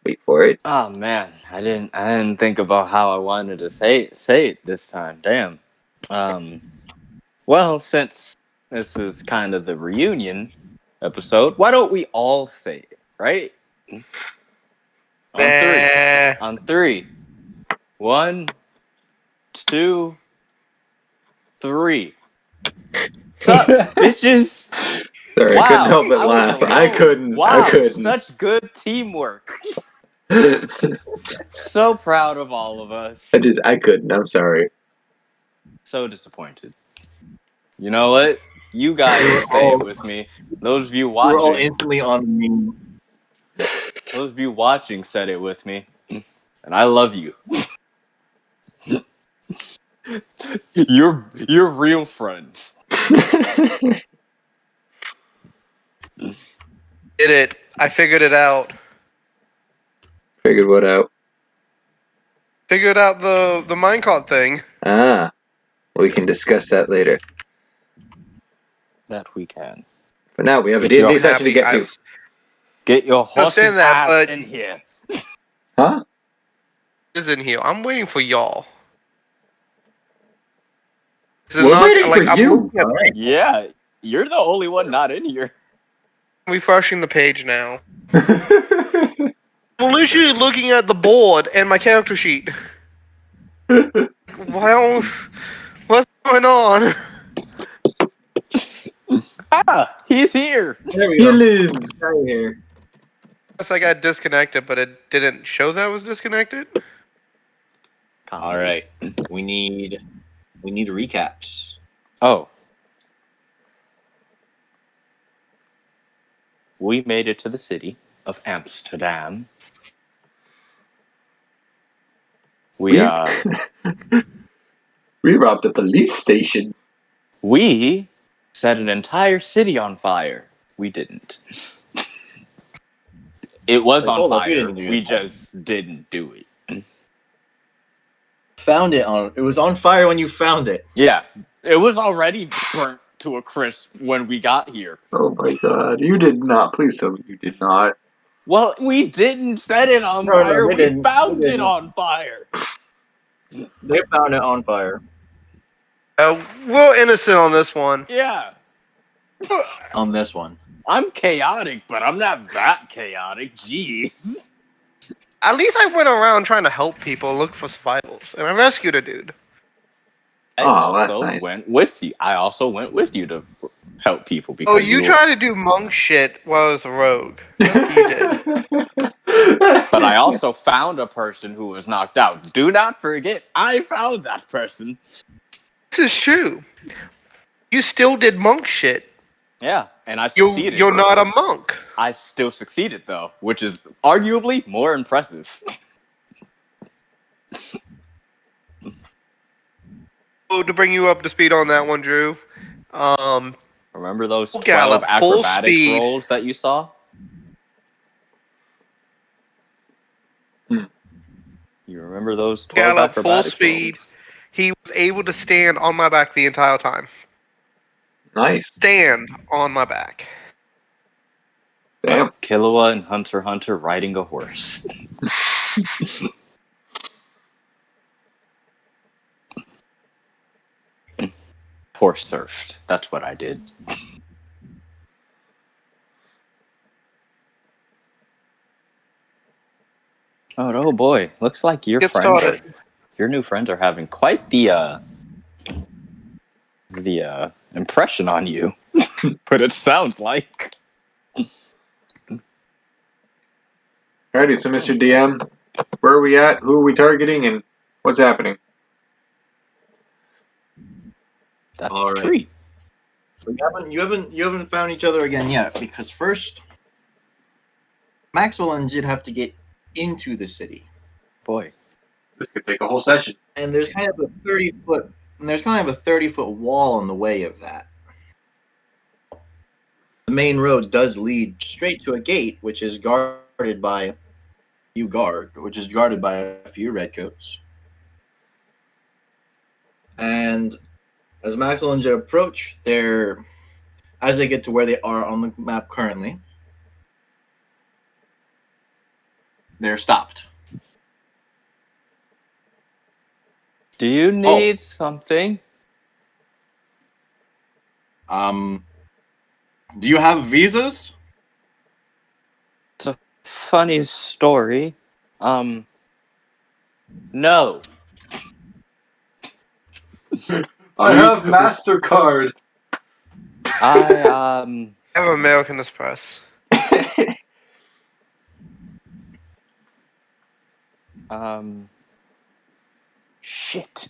Wait for it. Oh man, I didn't think about how I wanted to say it this time. Damn. Well, since this is kind of the reunion episode, why don't we all say it, right? On three. On three. 1, 2, 3. Sup, bitches? Sorry, I couldn't help but laugh. I couldn't. Wow, such good teamwork. So proud of all of us. I couldn't. I'm sorry. So disappointed. You know what? You guys say it with me. Those of you watching. We're all instantly on the meme. Those of you watching said it with me. And I love you. You're real friends. Did it. I figured it out. Figured what out? Figured out the minecart thing. Ah. We can discuss that later. That we can. For now, we have a D&D session to get to. Get your horse's ass in here. Huh? Is in here. I'm waiting for y'all. We're waiting for you. Yeah, you're the only one not in here. I'm refreshing the page now. I'm literally looking at the board and my character sheet. Well, what's going on? He's here. There we He go. lives. Right here. Guess I got disconnected, but it didn't show that I was disconnected. All right, we need recaps. Oh. We made it to the city of Amsterdam. We robbed a police station. We set an entire city on fire. We didn't. It was on fire. We just didn't do it. It was on fire when you found it. Yeah. It was already burnt to a crisp when we got here. Oh my god. You did not. Please tell me you did not. Well, we didn't set it on fire. We found it on fire. They found it on fire. We're innocent on this one. Yeah. On this one. I'm chaotic, but I'm not that chaotic. Jeez. At least I went around trying to help people look for survivals, and I rescued a dude. I also went with you. I also went with you to help people because you tried to do monk shit while I was a rogue. You did. But I also found a person who was knocked out. Do not forget, I found that person. This is true. You still did monk shit. Yeah, and I succeeded. You're not a monk. I still succeeded, though, which is arguably more impressive. To bring you up to speed on that one, Drew. Remember those 12 acrobatics rolls that you saw? You remember those 12 acrobatics full speed. Rolls? He was able to stand on my back the entire time. Nice. Stand on my back. Damn. Killua and Hunter x Hunter riding a horse. Horse surfed. That's what I did. Oh boy! Looks like your new friends are having quite the impression on you. But it sounds like. Alrighty, so Mr. DM, where are we at? Who are we targeting? And what's happening? That's all right. Treat. So you haven't found each other again yet, because first Maxwell and Jid have to get into the city. Boy, this could take a whole session. And there's kind of a 30-foot wall in the way of that. The main road does lead straight to a gate, which is guarded by a few redcoats. And as Maxwell and Jid approach, as they get to where they are on the map currently, they're stopped. Do you need something? Do you have visas? It's a funny story. No. I have MasterCard. I I have American Express. Shit.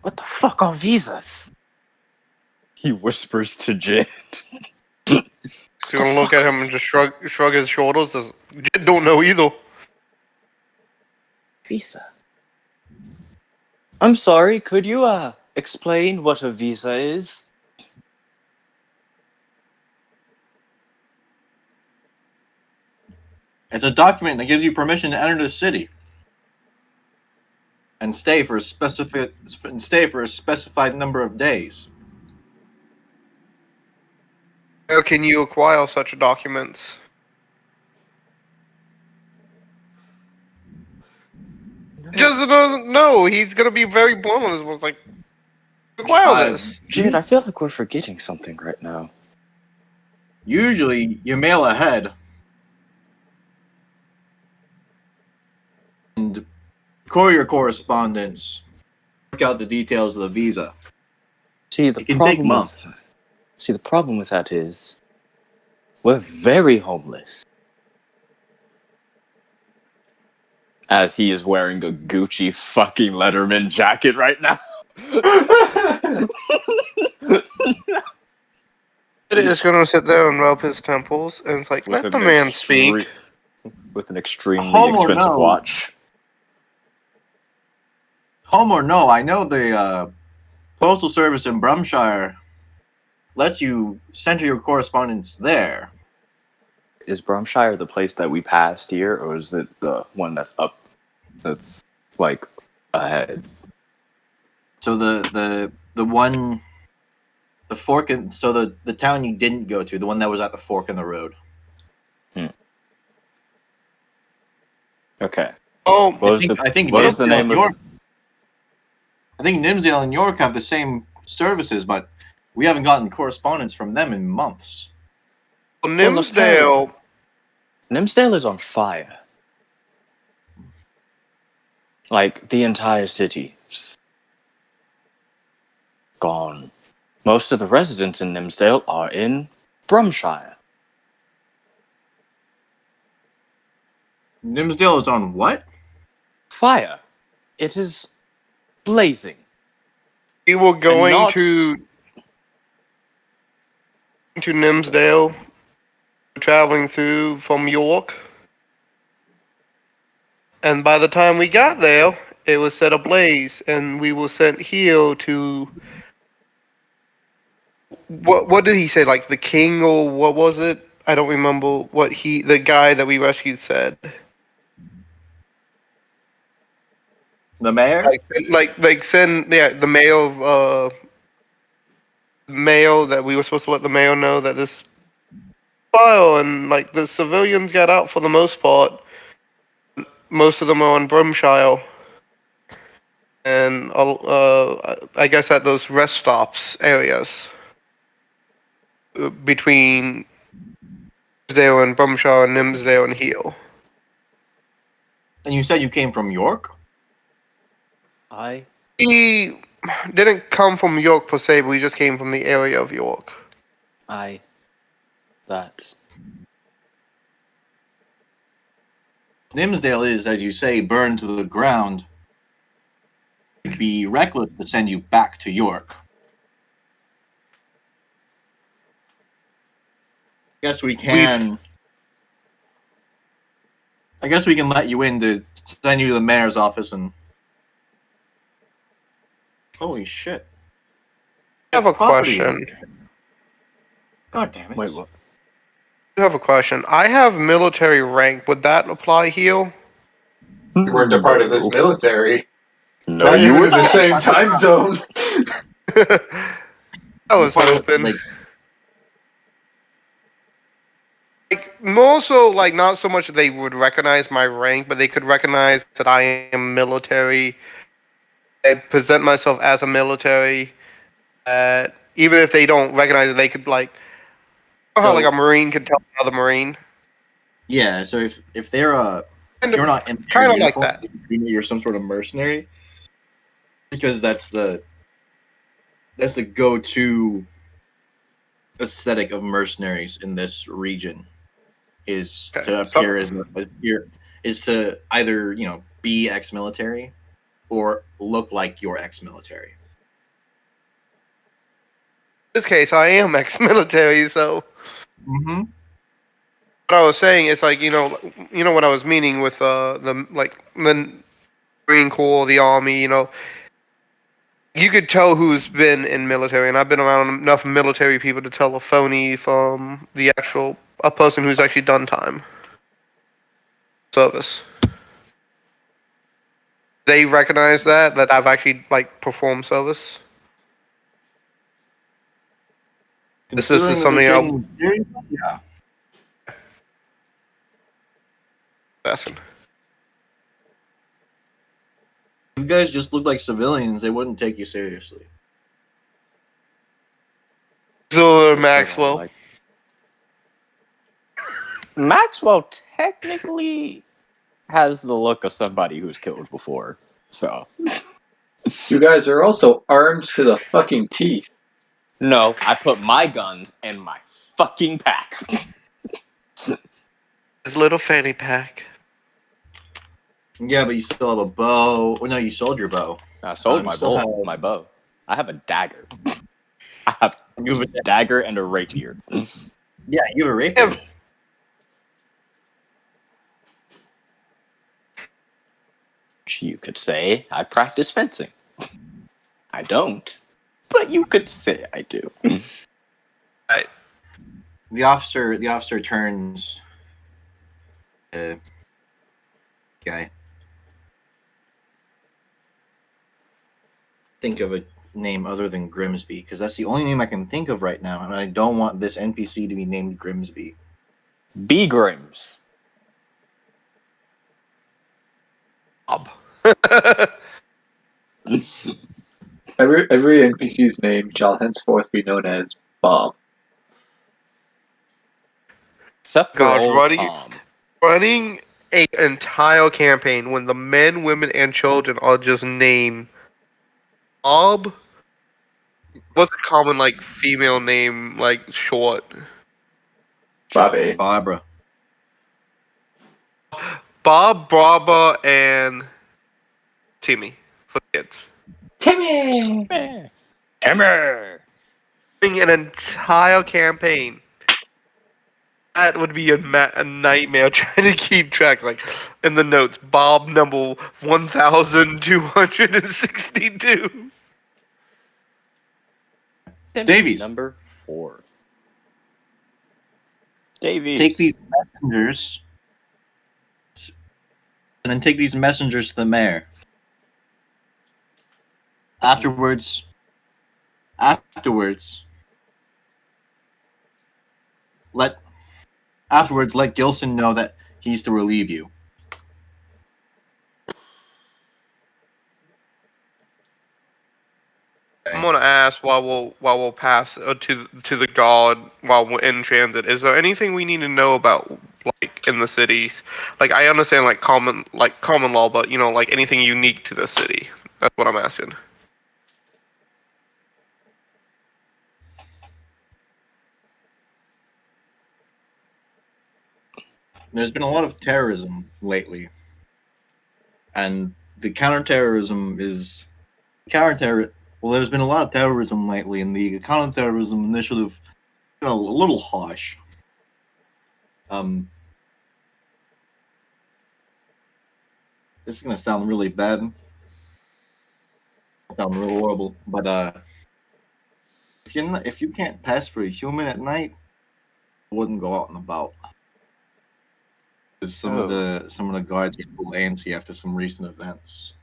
What the fuck are visas? He whispers to Jid. So you're gonna look at him and just shrug his shoulders. Jid don't know either. Visa. I'm sorry, could you explain what a visa is? It's a document that gives you permission to enter the city and stay for a specified number of days. How can you acquire such documents? Just doesn't know. He's gonna be very blunt on this. Was like, acquire this. Jid, I feel like we're forgetting something right now. Usually, you mail ahead and courier correspondence. Work out the details of the visa. See, the It can take months. The problem with that is we're very homeless. As he is wearing a Gucci fucking Letterman jacket right now. Jid is gonna sit there and rub his temples, and it's like, let the man speak. With an extremely Home or expensive no. watch. Home or no, I know the postal service in Brumshire lets you center your correspondence there. Is Brumshire the place that we passed here, or is it the one that's up? That's like ahead. So the one, the fork in, so the town you didn't go to, the one that was at the fork in the road. Okay. Oh, I think what is the name of York? I think Nimsdale and York have the same services, but we haven't gotten correspondence from them in months. Nimsdale. Nimsdale is on fire. Like the entire city. Just gone. Most of the residents in Nimsdale are in Brumshire. Nimsdale is on what? Fire. It is blazing. We were going not- to Nimsdale, traveling through from York, and by the time we got there, it was set ablaze, and we were sent here to. What did he say? Like the king, or what was it? I don't remember what the guy that we rescued said. The mayor? Like send the mail mail that we were supposed to let the mayor know that this file, and like the civilians got out for the most part. Most of them are on Brumshire, and I guess at those rest stops areas between Nimsdale and Brumshire and Nimsdale and Heel. And you said you came from York? He didn't come from York per se, but we just came from the area of York. That. Nimsdale is, as you say, burned to the ground. It'd be reckless to send you back to York. I guess we can let you in to send you to the mayor's office and. Holy shit. I have a question. God damn it. Wait, what? I have a question. I have military rank. Would that apply here? You weren't a part of this military. No, Not you even were in the same time zone. I was hoping. like more so like not so much that they would recognize my rank, but they could recognize that I am military. I present myself as a military. Even if they don't recognize it, they could like how like a So marine could tell another marine. yeah, so if they're Kind if you're of, not in their kind of like uniform, that. you're some sort of mercenary because that's the go-to aesthetic of mercenaries in this region is Okay. to So, appear as is to either be ex-military or look like you're ex-military. in this case, I am ex-military, so Mm-hmm. what I was saying is like you know what I was meaning with the like the Marine Corps, the Army. You could tell who's been in military, and I've been around enough military people to tell a phony from a person who's actually done time service. They recognize that I've actually like performed service. This is Considering that they're something I'll taking serious, yeah. asking. If you guys just look like civilians, they wouldn't take you seriously. So You're put on, Maxwell. like Maxwell technically has the look of somebody who's killed before. So You guys are also armed to the fucking teeth. no, I put my guns in my fucking pack. His little fanny pack. Yeah, but you still have a bow. Oh no, you sold your bow. I sold You my still bow. have My bow. I have a dagger. I have you have a dagger and a rapier. yeah, you have a rapier. You could say I practice fencing. I don't, but you could say I do. Right. The officer turns guy. Think of a name other than Grimsby because that's the only name I can think of right now, and I don't want this NPC to be named Grimsby. Beagrims. Bob. Every NPC's name shall henceforth be known as Bob. Except for God, old Tom. running a entire campaign when the men, women, and children are just named Bob. What's a common like female name like short? Bobby. Barbara. Bob, Barbara, and Timmy for kids. Timmy! Timmy! Running an entire campaign. That would be a nightmare trying to keep track. Like in the notes, Bob number 1262. Timmy Davies. number 4. Take Davies. these messengers and then take these messengers to the mayor. Afterwards, afterwards, let let Gilson know that he's to relieve you. I'm gonna ask while we'll pass to the guard while we're in transit. Is there anything we need to know about like in the cities? Like I understand like common law, but like anything unique to the city. That's what I'm asking. There's been a lot of terrorism lately, and the counterterrorism is counter. Well, there's been a lot of terrorism lately, and the counterterrorism initiative been a little harsh. Um, this is gonna sound really bad, sound real horrible, but if you can't pass for a human at night, I wouldn't go out and about. 'Cause some of the guards get a little antsy after some recent events.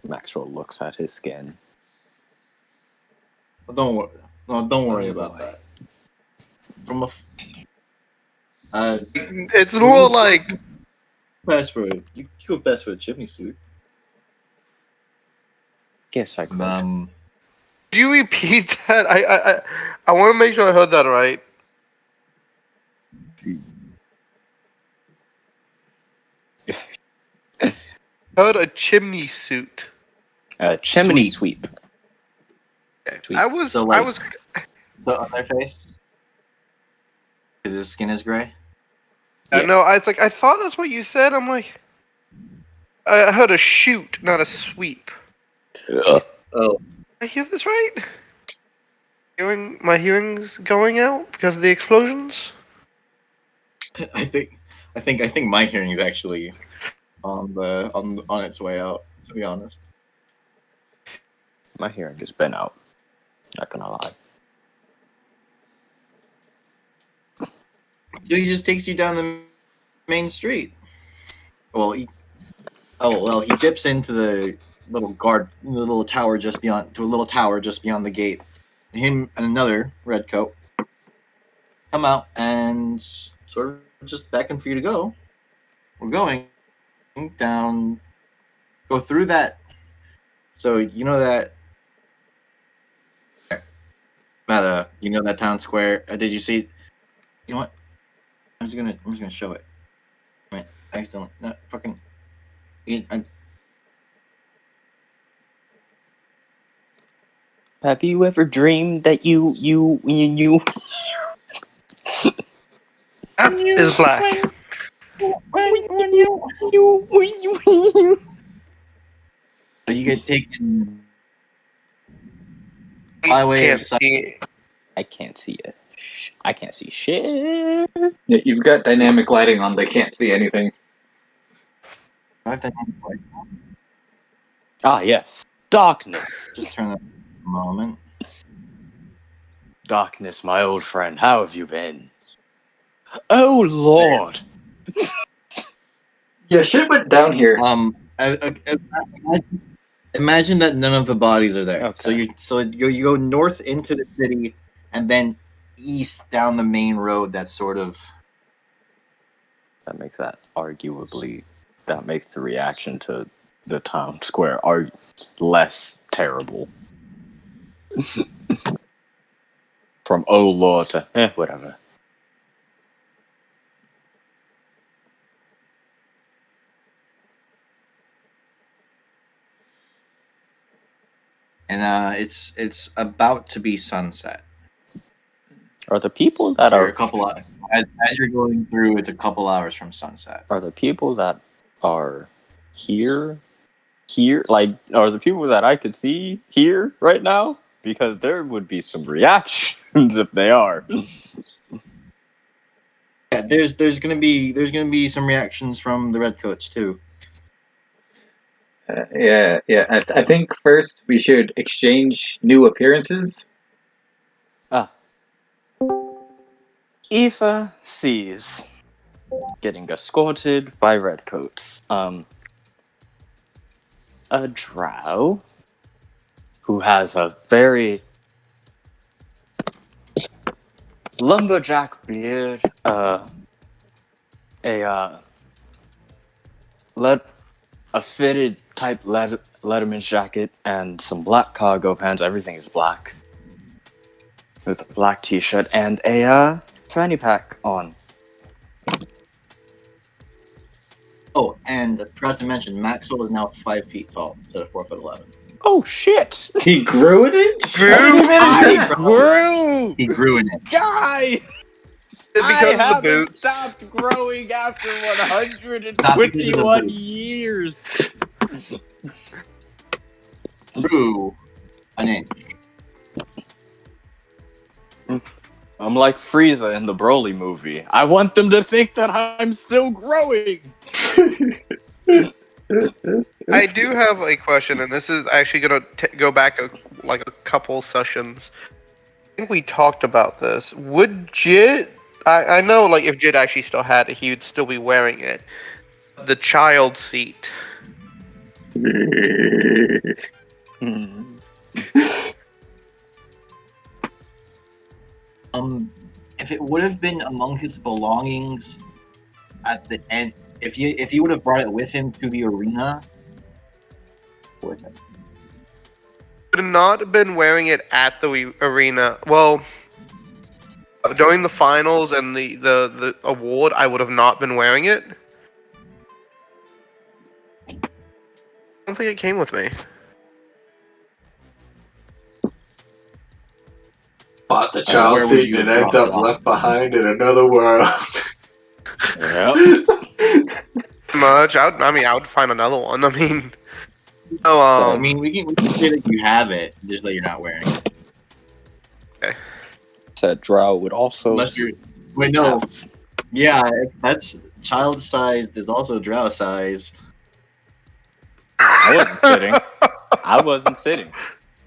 Maxwell looks at his skin. But don't worry. No, don't worry Oh, about boy. that. From a It's more like. You go best for a chimney sweep. Guess I could. Um, Do you repeat that? I want to make sure I heard that right. Heard a chimney suit. Chimney Sweep. sweep. Okay. Sweet. I was. So, I like- was. so on their face, because his skin is gray. Yeah. No, I was like. I thought that's what you said. I'm like. I heard a shoot, not a sweep. Oh, I hear this right? My hearing's going out because of the explosions. I think my hearing is actually on its way out. To be honest. My hearing has been out. Not gonna lie. So he just takes you down the main street. Well, he dips into the little tower just beyond the gate. Him and another redcoat come out and sort of just beckon for you to go. We're going down. Go through that. So you know that. You know that town square. Did you see? You know what? I'm just gonna show it. Wait, accidentally. No, fucking. I, Have you ever dreamed that you That is black. So you get taken I by way of can't sight. see. I can't see it. I can't see shit. Yeah, you've got dynamic lighting on. They can't see anything. Ah, yes. Darkness. Just turn that a moment. Darkness, my old friend. How have you been? Oh, Lord. Yeah, shit went down here. Imagine that none of the bodies are there. Okay. So you go north into the city and then east down the main road. That's sort of That makes that arguably, that makes the reaction to the town square less terrible. From oh Lord to whatever. and it's about to be sunset. Are the people that So you're are a couple of, as you're going through, it's a couple hours from sunset. are the people that are here? Like, are the people that I could see here right now? Because there would be some reactions if they are. Yeah, there's gonna be some reactions from the redcoats too. Yeah. I think first we should exchange new appearances. Aoife sees getting escorted by redcoats. A drow who has a very lumberjack beard, a fitted type Letterman's jacket, and some black cargo pants. Everything is black, with a black t-shirt and a fanny pack on. Oh, and I forgot to mention, Maxwell is now 5 feet tall instead of 4'11". Oh shit! He grew an inch. Grew? How did he manage I that? grew, He grew in it. guy. Because I of the haven't boots. stopped growing after Not because of the 121 boots. years. Grew an inch. I'm like Frieza in the Broly movie. I want them to think that I'm still growing. I do have a question, and this is actually going to go back like a couple sessions. I think we talked about this. Would Jit? I know, like, if Jit actually still had it, he would still be wearing it. The child seat. if it would have been among his belongings at the end, if he would have brought it with him to the arena, with him. Would not have been wearing it at the arena. Well, during the finals and the award, I would have not been wearing it. I don't think it came with me. Bought the child where would seat you and have ends dropped up it off? left behind in another world. Yep. Much. I would find another one. I mean, no. I mean, we can say that you have it, just that you're not wearing it. Said Drow would also. Unless you're. Wait, no. have- Yeah, that's child-sized is also drow-sized. I wasn't sitting. I wasn't sitting.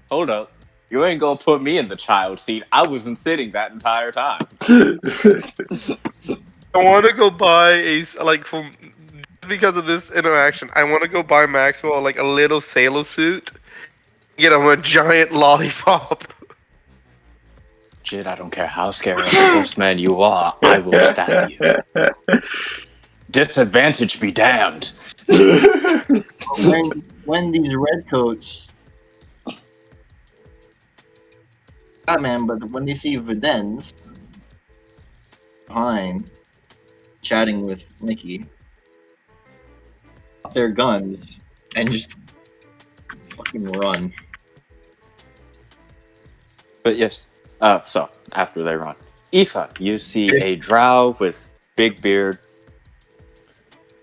Hold up. You ain't gonna put me in the child seat. I wasn't sitting that entire time. I want to go buy from because of this interaction. I want to go buy Maxwell like a little sailor suit. Get him a giant lollipop. Jid, I don't care how scary of a horseman you are. I will stab you. Disadvantage be damned. When these redcoats, man, but when they see Videns behind, chatting with Nikki, up their guns and just fucking run. But yes, so after they run, Aoife, you see a drow with big beard,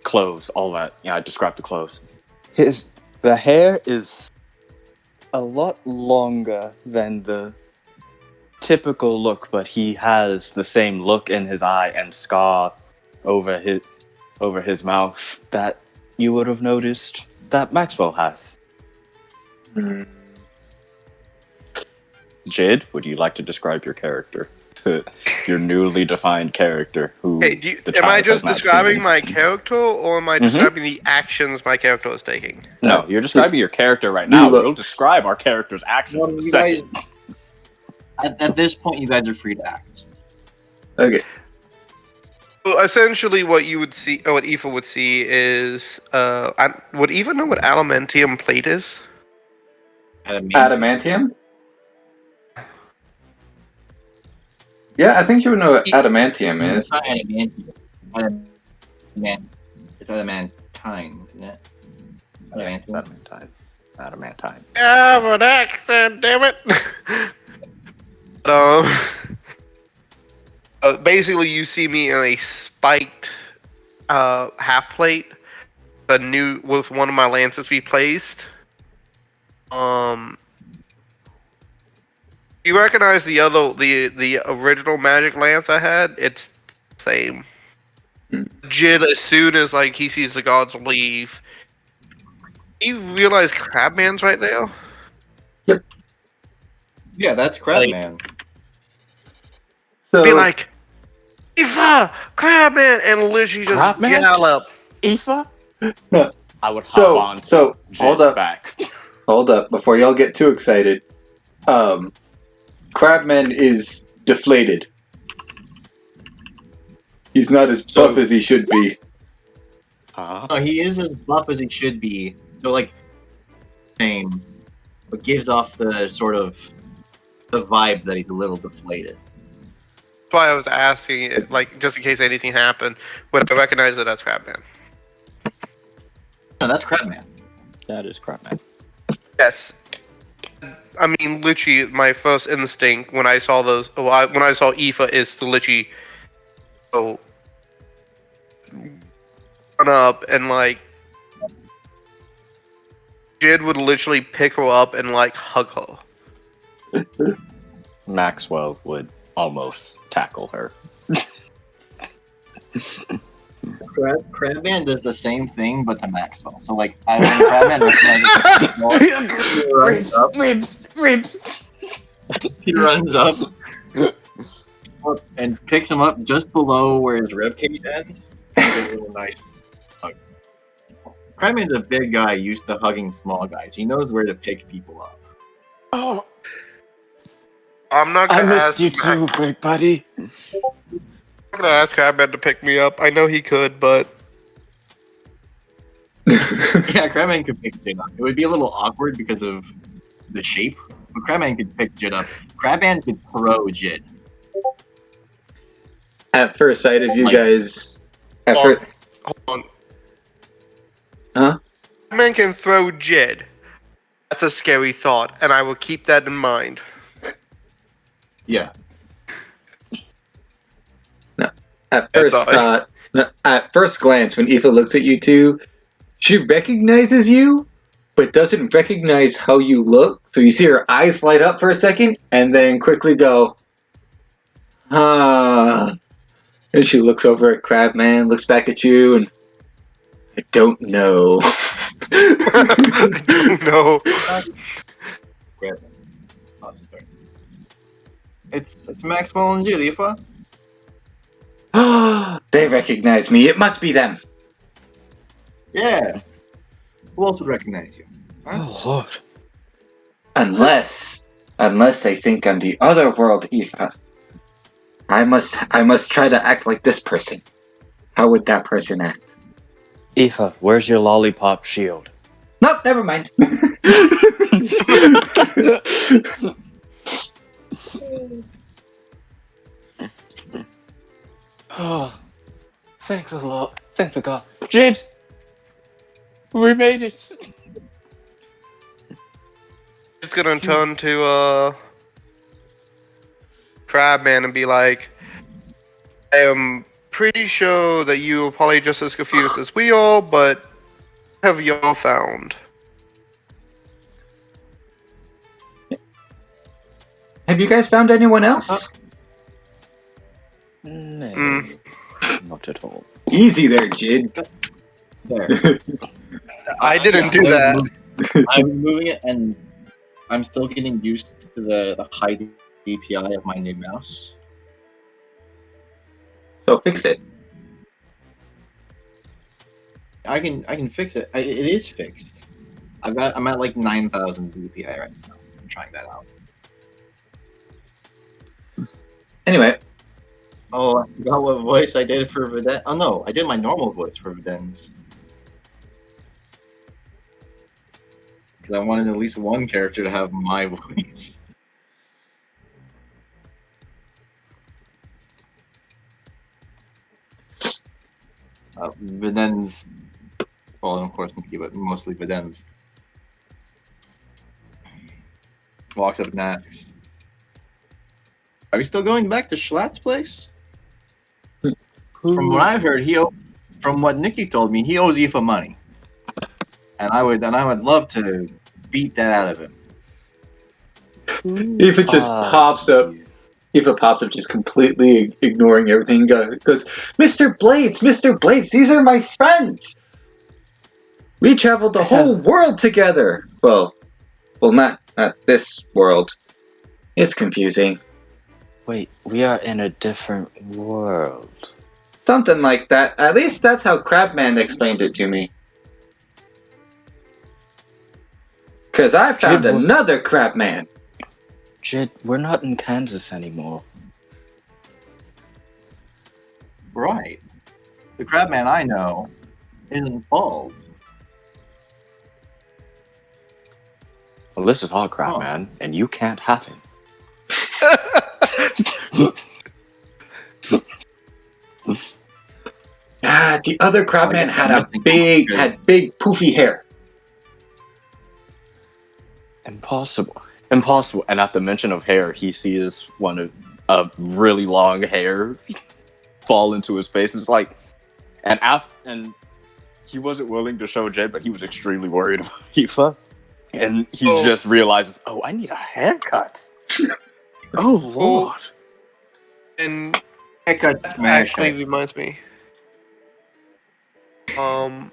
clothes, all that. Yeah, I described the clothes. The hair is a lot longer than the typical look, but he has the same look in his eye and scar over his mouth that you would have noticed that Maxwell has. Jid, would you like to describe your character? Your newly defined character who Hey, the am I child has just not describing seen. my character, or am I describing the actions my character is taking? No, you're describing your character right now. New We'll looks. describe our character's actions Well, in a you second. At this point, you guys are free to act. Okay. Well, essentially, what you would see, or what Aoife would see, is would Aoife know what adamantium plate is? Adamantium? Yeah, I think you would know what adamantium is. It's not adamantium. It's adamantine, isn't it? Adamantium. Adamantine. Yeah, but accent, damn it. um, basically, you see me in a spiked half plate. With one of my lances replaced. You recognize the original magic lance I had? It's the same. Jid, as soon as he sees the gods leave, you realize Crabman's right there. Yeah, that's Crabman. So Be like, Aoife, Crabman, and literally just Crabman? gallop. Aoife? No. I would hop on to So hold Jid's up. back. Hold up, before y'all get too excited. Crabman is deflated. He's not as buff as he should be. Huh? No, he is as buff as he should be. So same, but gives off the sort of the vibe that he's a little deflated. That's why I was asking it, just in case anything happened, would I recognize it as Crabman? No, that's Crabman. That is Crabman. Yes. I mean, literally, my first instinct when I saw when I saw Aoife is to literally go run up and Jid would literally pick her up and hug her. Maxwell would almost tackle her. Crabman does the same thing, but to Maxwell. So when Crabman recognizes Ribs. he runs up and picks him up just below where his ribcage ends. And gives him a nice hug. Crabman's a big guy used to hugging small guys. He knows where to pick people up. Oh. I'm not I gonna missed ask. you too, big buddy. I'm not gonna ask Crabman to pick me up. I know he could, but Yeah, Crabman could pick Jid up. It would be a little awkward because of the shape, but Crabman could pick Jid up. Crabman could throw Jid. At first sight of you Like- guys, at hold first, on. huh? Crabman can throw Jid. That's a scary thought, and I will keep that in mind. Yeah. At That's first, all. at first glance, when Aoife looks at you two, she recognizes you, but doesn't recognize how you look. So you see her eyes light up for a second, and then quickly go, huh. And she looks over at Crabman, looks back at you, and I don't know. I don't know. Crabman. Awesome turn. It's Maxwell and Jid, Ifa. They recognize me. It must be them. Yeah. Who else would recognize you? Oh Lord. Unless they think I'm the other world Aoife. I must try to act like this person. How would that person act? Aoife, where's your lollipop shield? Nope, never mind. Oh, thanks a lot. Thanks a God. Jid! We made it! Just gonna turn to Crabman and be like, I am pretty sure that you are probably just as confused as we are, but what have y'all found? Have you guys found anyone else? No, not at all. Easy there, Jid. There. I didn't do that. I'm moving it, and I'm still getting used to the high DPI of my new mouse. So fix it. I can fix it. It is fixed. I'm at like 9,000 DPI right now. I'm trying that out. Anyway, Oh, I forgot what voice I did for Videns. Oh no, I did my normal voice for Videns. Because I wanted at least one character to have my voice. Videns. Well, and of course Nikki, but mostly Videns. Walks up and asks, "Are you still going back to Schlatt's place?" From what I've heard, from what Nikki told me, he owes Aoife money, and I would love to beat that out of him. if it just pops up, just completely ignoring everything, goes, Mr. Blades, these are my friends. We traveled the whole world together. Well, not this world. It's confusing. Wait, we are in a different world. Something like that. At least that's how Crabman explained it to me. Because I found Jid, another Crabman. Jid, we're not in Kansas anymore. Right. The Crabman I know isn't bald. Well, this is our crap, man, and you can't have him. The other Crabman had big poofy hair. Impossible. And at the mention of hair, he sees one of a really long hair fall into his face. It's like, and he wasn't willing to show Jed, but he was extremely worried about Aoife. And he just realizes, oh, I need a haircut. Oh, Lord. And Haircut actually reminds me. And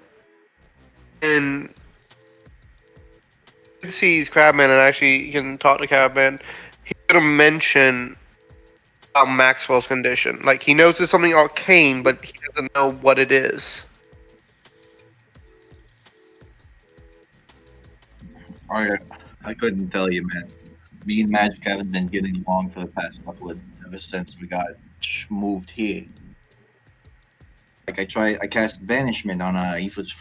he sees Crabman and actually can talk to Crabman. He's gonna mention Maxwell's condition. Like, he knows it's something arcane, but he doesn't know what it is. I couldn't tell you, man. me and Magic haven't been getting along for the past ever since we got moved here. Like I cast banishment on Aoife's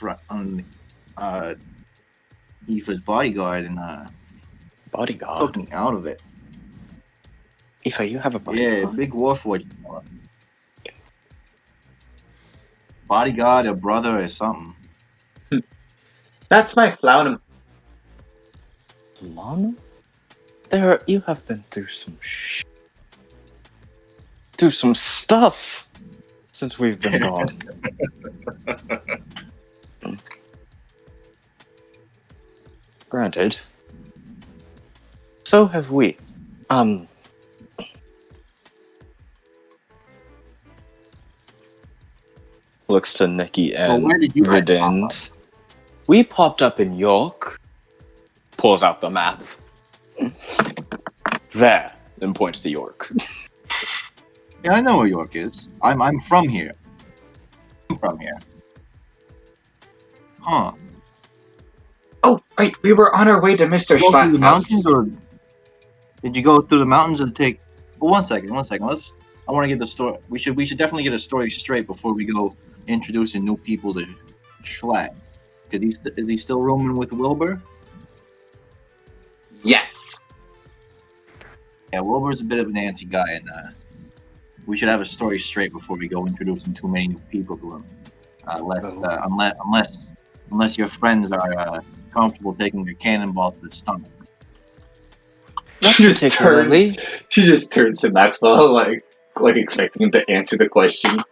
Aoife's bodyguard and took Bodyguard. me out of it. Aoife, you have a Yeah, bodyguard? big Warforged fella. Bodyguard, a brother, or something. That's my Flounum. Lana? You have been through through some stuff since we've been gone. Granted. So have we. Looks to Nikki and where did you guys Vidins. We popped up in York. Pulls out the map. There. And points to York. Yeah, I know where York is. I'm from here. I'm from here. Huh. Oh, right, we were on our way to Mr. Did you go through Schlatt's the house. mountains, or did you go through the mountains and take? Well, one second. I want to get the story. We should definitely get a story straight before we go introducing new people to Schlatt. Because is he still roaming with Wilbur? Yes. Yeah, Wilbur's a bit of a Nancy guy, and we should have a story straight before we go introducing too many new people to him. Unless your friends are comfortable taking their cannonball to the stomach. She just particularly. turns to Maxwell like expecting him to answer the question.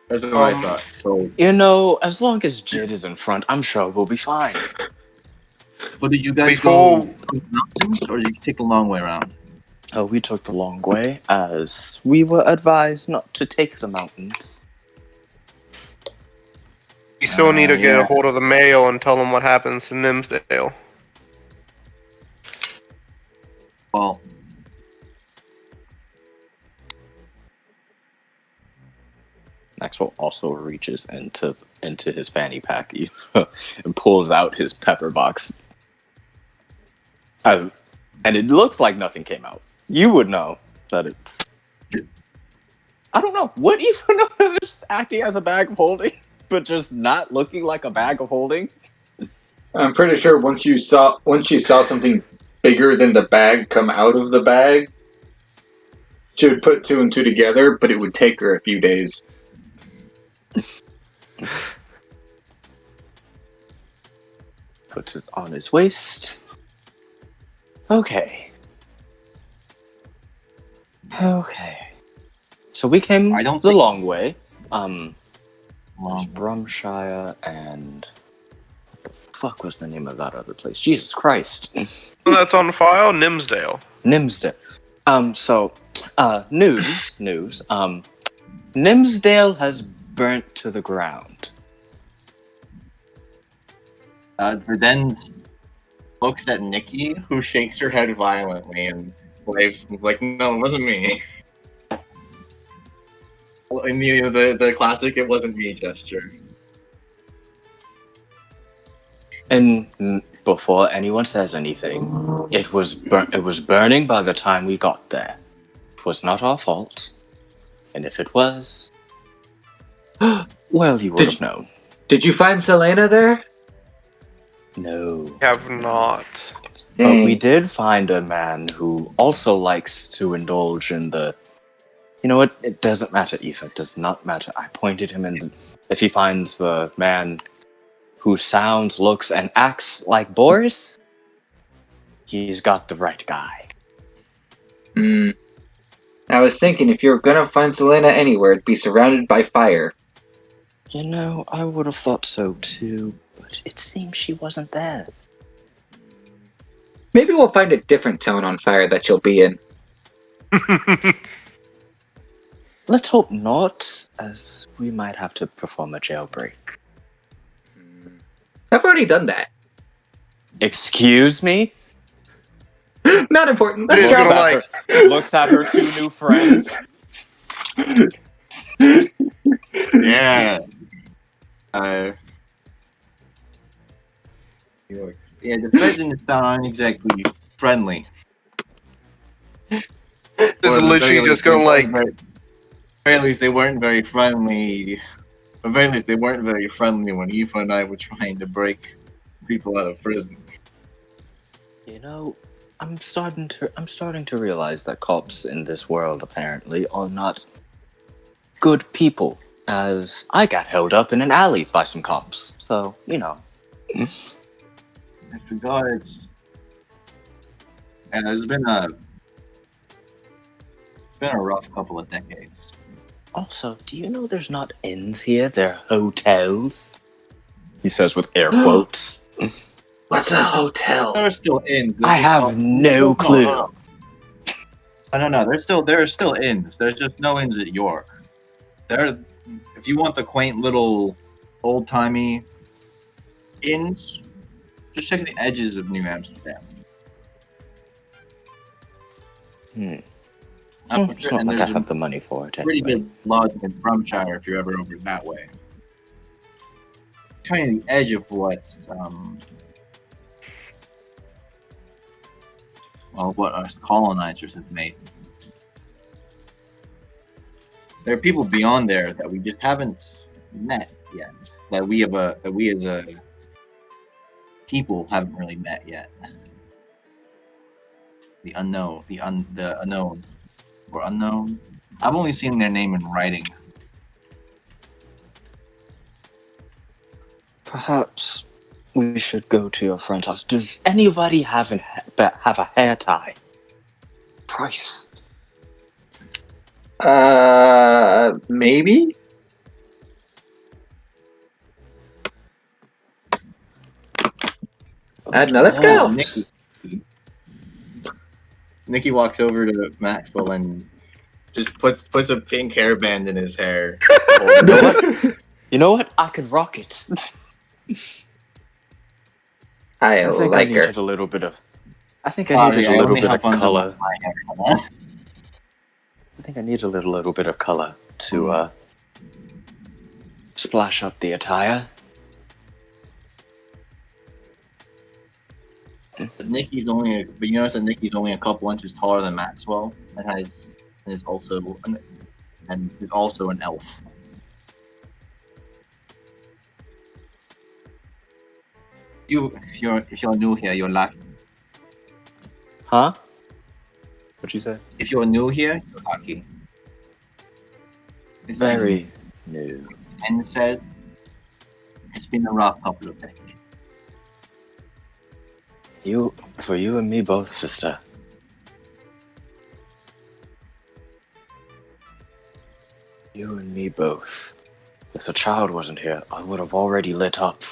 That's what I thought. So, You know, as long as Jid is in front, I'm sure we'll be fine. but did you guys Before- go to the mountains, or did you take the long way around? Oh, we took the long way, as we were advised not to take the mountains. You still need to get yeah. a hold of the mail and tell them what happens to Nimsdale. Well, Maxwell also reaches into his fanny pack and pulls out his pepper box. And it looks like nothing came out. You would know that it's... I don't know. Would you know that it's acting as a bag of holding, but just not looking like a bag of holding? I'm pretty sure once she saw something bigger than the bag come out of the bag, she would put two and two together, but it would take her a few days. Puts it on his waist. Okay. So we came I don't the think- long way. well, Brumshire and... What the fuck was the name of that other place? Jesus Christ. That's on file, Nimsdale. Nimsdale. News. Nimsdale has burnt to the ground. Verden's looks at Nikki, who shakes her head violently and waves like, "No, it wasn't me." In the classic "it wasn't me" gesture. And before anyone says anything, it was burning by the time we got there. It was not our fault. And if it was, well, you would have known. Did you find Selena there? No. Have not. But we Dang. did find a man who also likes to indulge in the... You know what? It doesn't matter, Aoife. It does not matter. I pointed him in the... If he finds the man who sounds, looks, and acts like Boris, he's got the right guy. I was thinking if you were gonna find Selena anywhere, it'd be surrounded by fire. You know, I would have thought so too, but it seems she wasn't there. Maybe we'll find a different town on fire that she'll be in. Let's hope not, as we might have to perform a jailbreak. I've already done that. Excuse me? Not important. It Let's is go. gonna like- Looks at her two new friends. Yeah. Yeah, the feds in this town aren't exactly friendly. It's Or at the very literally least, just going like, very least they weren't very friendly. At the very least, they weren't very friendly when Aoife and I were trying to break people out of prison. You know, I'm starting to realize that cops in this world apparently are not good people. As I got held up in an alley by some cops. So, you know. As regards, and it's been a rough couple of decades. Also, do you know there's not inns here? They're hotels. He says with air quotes. What's a hotel? There are still inns. I have no clue. No. There are still inns. There's just no inns at York. If you want the quaint little old timey inns, just check the edges of New Amsterdam. It's not like I have the money for it. Pretty Anyway. good lodging in Brumshire if you're ever over that way. Kind of the edge of what us colonizers have made. There are people beyond there that we just haven't met yet. That we as a people haven't really met yet. The unknown, the unknown, or unknown. I've only seen their name in writing. Perhaps we should go to your friend's house. Does anybody have a hair tie? Price. Maybe? No, let's go. Nikki walks over to Maxwell and just puts a pink hairband in his hair. You know what? I could rock it. I think like I her. needed a little bit of. I think I needed a little bit of color. I think I need a little bit of color to splash up the attire. But you notice that Nikki's only a couple inches taller than Maxwell, and is also an elf. If you're new here, you're lucky. Huh? What'd you say? If you're new here, you're lucky. It's Very new. And said, it's been a rough couple of decades. For you and me both, sister. You and me both. If the child wasn't here, I would have already lit up.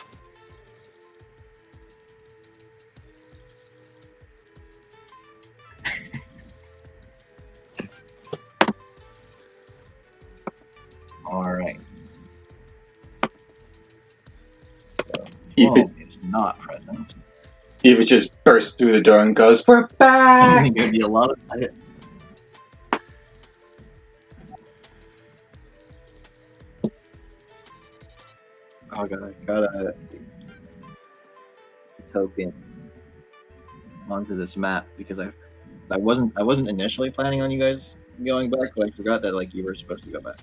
Alright. Eva is not present. Eva just bursts through the door and goes, "We're back!" There's gonna be a lot of Oh god, I gotta token onto this map because I wasn't initially planning on you guys going back, but I forgot that like you were supposed to go back.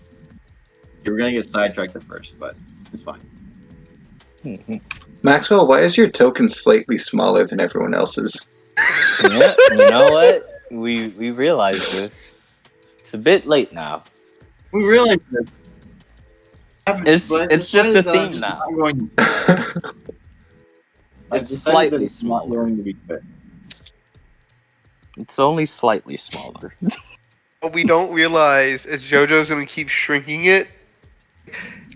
You were gonna get sidetracked at first, but it's fine. Maxwell, why is your token slightly smaller than everyone else's? Yeah, you know what? We realized this. It's a bit late now. We realized this. It's just a theme now. It's slightly smaller. Going to be fit. It's only slightly smaller. what we don't realize is JoJo's gonna keep shrinking it,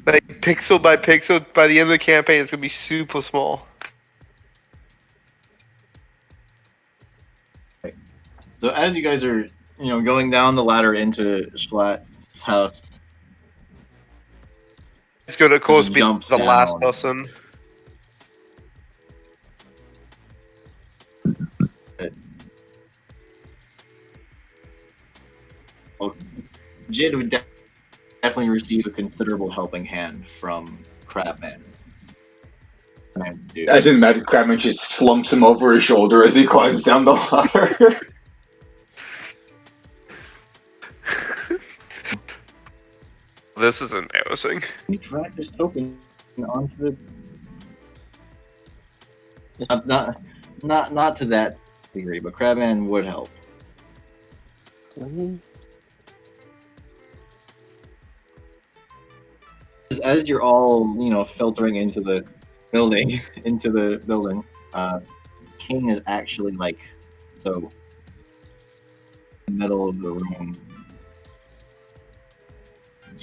like pixel by pixel. By the end of the campaign, it's gonna be super small. So as you guys are, going down the ladder into Schlatt's house, It's gonna, of course, be jumps the last down. person. Jid would definitely receive a considerable helping hand from Crabman. Man, dude. I didn't imagine Crabman just slumps him over his shoulder as he climbs down the ladder. This is embarrassing. You drag this token onto the. Not to that degree, but Crabman would help. As you're all, filtering into the building, King is actually like so in the middle of the room.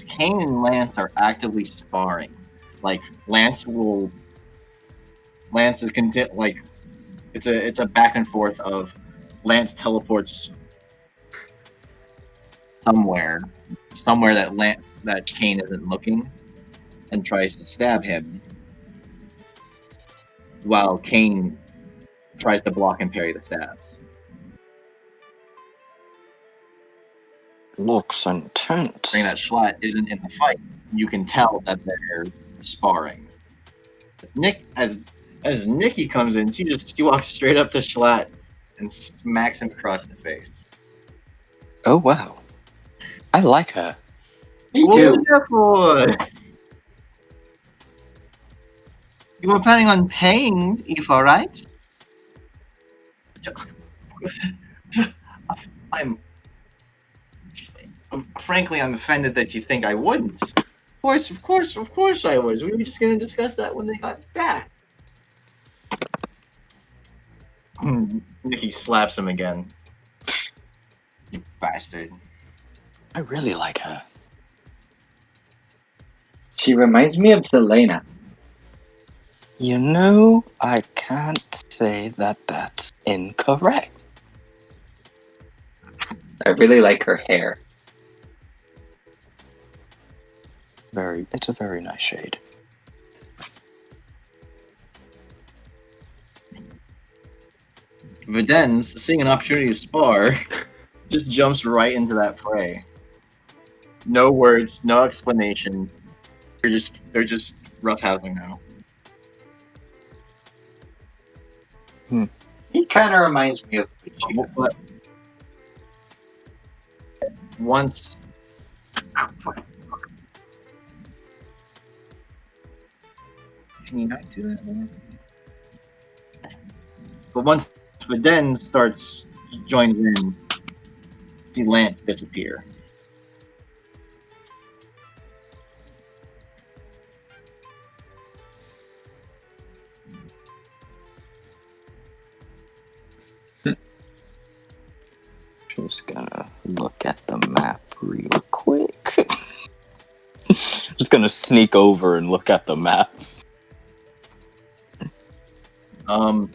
Kane and Lance are actively sparring. Like Lance is content. Like it's a back and forth of Lance teleports somewhere that Kane isn't looking, and tries to stab him, while Kane tries to block and parry the stabs. Looks intense. During that Schlatt isn't in the fight, you can tell that they're sparring. As Nikki comes in, she walks straight up to Schlatt and smacks him across the face. Oh wow, I like her. Me too. Wonderful. You were planning on paying Aoife, right? Frankly, I'm offended that you think I wouldn't. Of course I was. We were just going to discuss that when they got back. Nikki slaps him again. You bastard. I really like her. She reminds me of Zelena. You know, I can't say that that's incorrect. I really like her hair. It's a very nice shade. Videns, seeing an opportunity to spar, just jumps right into that fray. No words, no explanation. They're just roughhousing now. He kind of reminds me of Vegeta. But once. Can you not do that, man? But once Viden starts joining in, see Lance disappear. Just gonna look at the map real quick. Just gonna sneak over and look at the map. Bada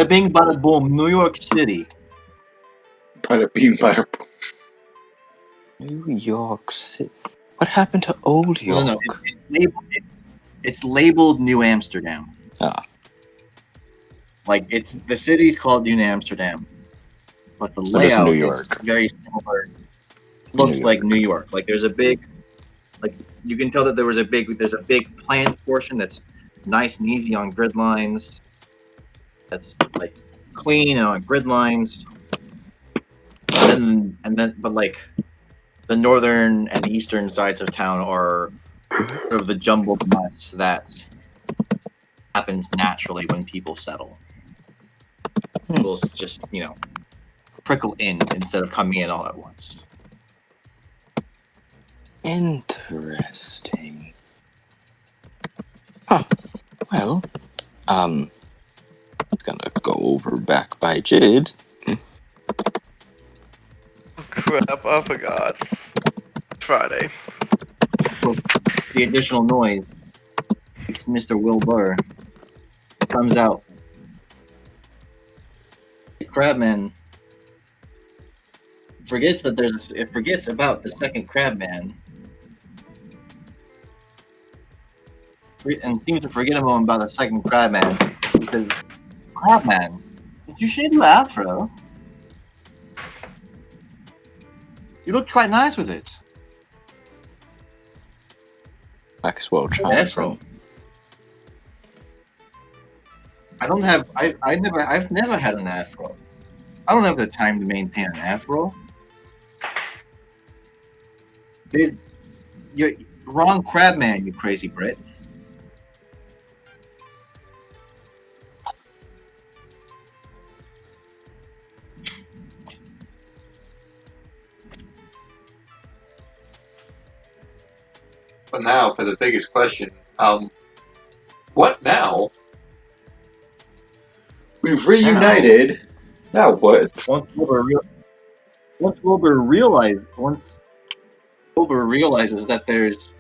bing, bada boom, New York City. Bada bing, bada boom. New York City. What happened to Old York? No, it's labeled New Amsterdam. Ah. Like the city's called New Amsterdam, but the So just layout New is York. very similar. Looks New like York. New York. Like there's a big, you can tell that there's a big planned portion that's nice and easy on grid lines. That's like clean and on grid lines. And then, but like the northern and eastern sides of town are sort of the jumbled mess that happens naturally when people settle. People just, trickle in instead of coming in all at once. Interesting. Huh. Well, it's gonna go over back by Jid. Crap, I forgot. Friday. The additional noise makes Mr. Will Burr comes out. The Crabman forgets about the second Crabman. And seems to forget a moment about the second Crabman. He says, Crabman, did you shave your afro? You look quite nice with it. Maxwell chimes Afro. in. I've never had an afro. I don't have the time to maintain an afro. You're wrong, Crabman. You crazy Brit. But now for the biggest question. What now? We've reunited. Now what? Once Wilbur realizes that there's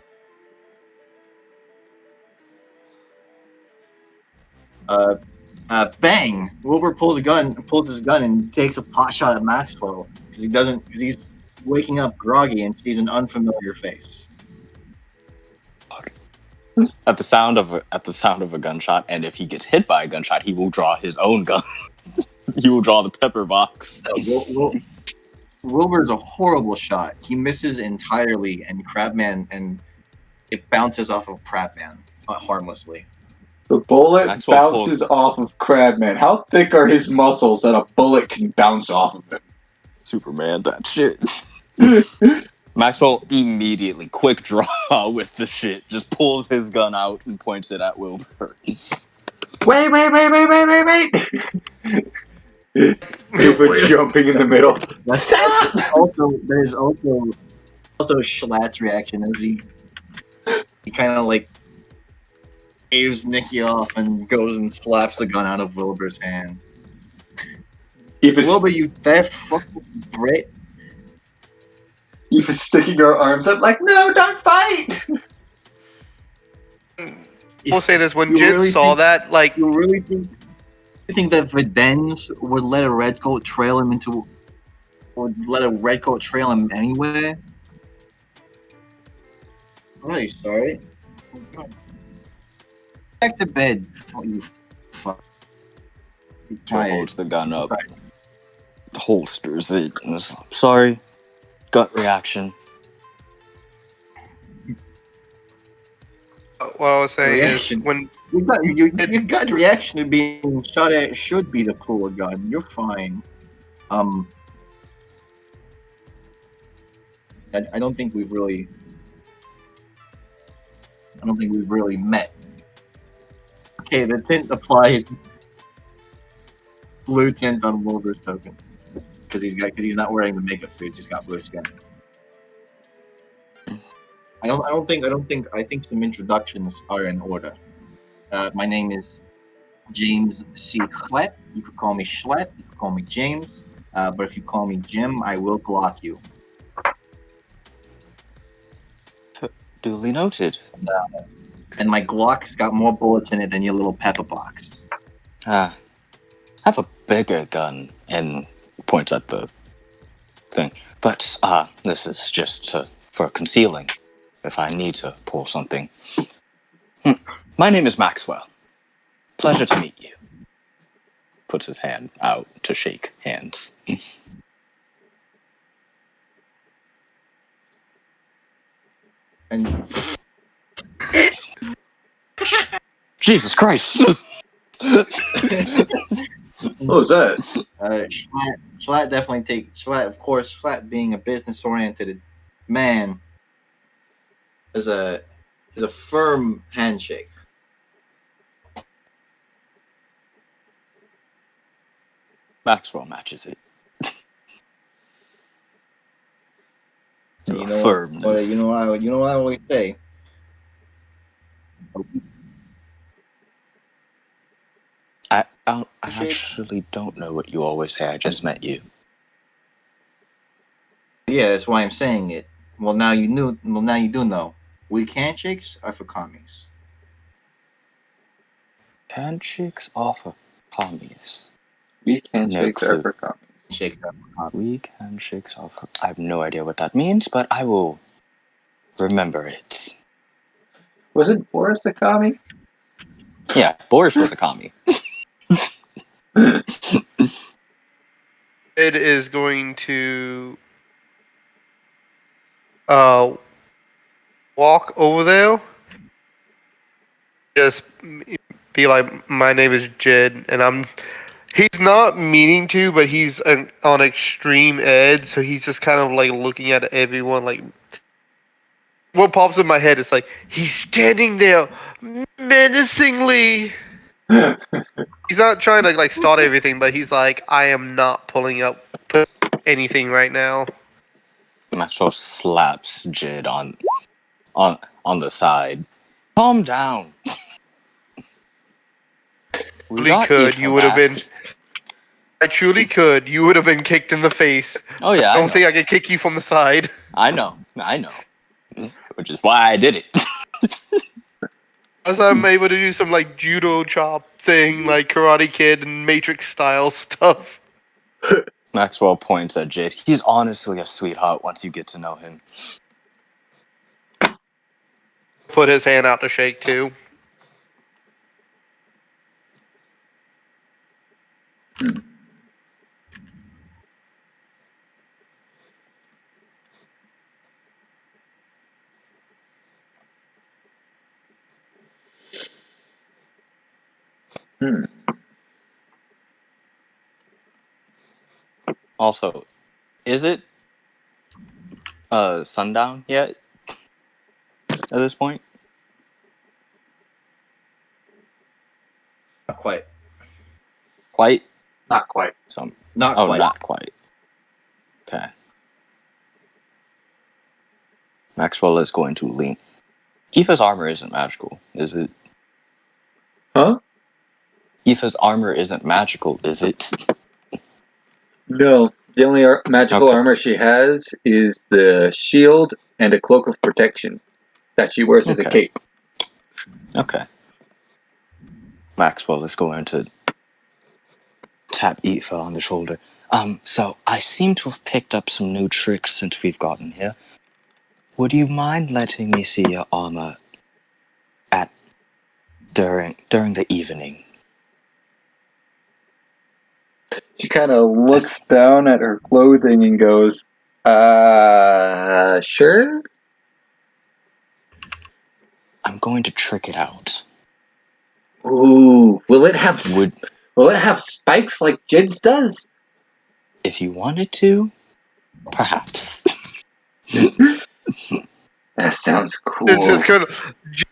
bang! Wilbur pulls his gun, and takes a pot shot at Maxwell because he's waking up groggy and sees an unfamiliar face. At the sound of a gunshot, and if he gets hit by a gunshot, he will draw his own gun. He will draw the pepper box. Wilbur's a horrible shot. He misses entirely, and it bounces off of Crabman harmlessly. The bullet Maxwell bounces off of Crabman. How thick are his muscles that a bullet can bounce off of him? Superman, that shit. Maxwell immediately, quick draw with the shit, just pulls his gun out and points it at Wilbur. Wait! Wilbur jumping in the middle. Stop! There's also Schlatt's reaction as he kind of like waves Nikki off and goes and slaps the gun out of Wilbur's hand. Wilbur, you that fucking Brit. Eve is sticking her arms up like, no, don't fight! We'll say this, when Jin saw that, like... You really think that Videns would let a redcoat trail him anyway? I'm really sorry. Back to bed. Oh, you fuck. Holds the gun up, holsters it, and is sorry. Gut reaction. What I was saying is, when your gut reaction to being shot at should be to pull a gun. You're fine. I don't think we've really met. Okay, the tint applied. Blue tint on Wilbur's token because he's not wearing the makeup, so he just got blue skin. I think some introductions are in order. My name is James C. Schlatt. You could call me Schlatt. You could call me James. But if you call me Jim, I will Glock you. Duly noted. And my Glock's got more bullets in it than your little pepper box. I have a bigger gun, and points at the thing. But this is just for concealing if I need to pull something. My name is Maxwell. Pleasure to meet you. Puts his hand out to shake hands. And Jesus Christ! What was that? Schlatt definitely takes Schlatt. Of course, Schlatt being a business-oriented man is a firm handshake. Maxwell matches it. You know, firmness. you know what I always say. I actually don't know what you always say. I just met you. Yeah, that's why I'm saying it. Well, now you do know. Weak handshakes are for commies. Handshakes off of commies. Weak handshakes No are for commies. Shakes are for commies. Weak handshakes off of... I have no idea what that means, but I will remember it. Wasn't Boris a commie? Yeah, Boris was a commie. it is going to walk over there, just be like, "My name is Jid," and I'm. He's not meaning to, but he's on extreme edge, so he's just kind of like looking at everyone like. What pops in my head is like he's standing there menacingly. He's not trying to like start everything, but he's like, I am not put anything right now. Maxwell slaps Jid on the side. Calm down. We Truly got could, you Aoife would have been. back. I truly could, you would have been kicked in the face. Oh yeah, I I don't know. think I could kick you from the side. I know. Which is why I did it. As I'm able to do some like judo chop thing, like Karate Kid and Matrix style stuff. Maxwell points at Jid. He's honestly a sweetheart once you get to know him. Put his hand out to shake too. Hmm. Also, is it sundown yet at this point? Not quite. Quite? Not quite. Some. Not Oh, quite. not quite. Okay. Maxwell is going to lean. Aoife's armor isn't magical, is it? Huh? Aoife's armor isn't magical, is it? No. The only magical Okay. armor she has is the shield and a cloak of protection that she wears as a Okay. cape. Okay. Maxwell is going to tap Aoife on the shoulder. So I seem to have picked up some new tricks since we've gotten here. Would you mind letting me see your armor at during the evening? She kind of looks down at her clothing and goes, sure? I'm going to trick it out. Ooh, will it have spikes like Jid's does? If you wanted to, perhaps. That sounds It's cool. just gonna.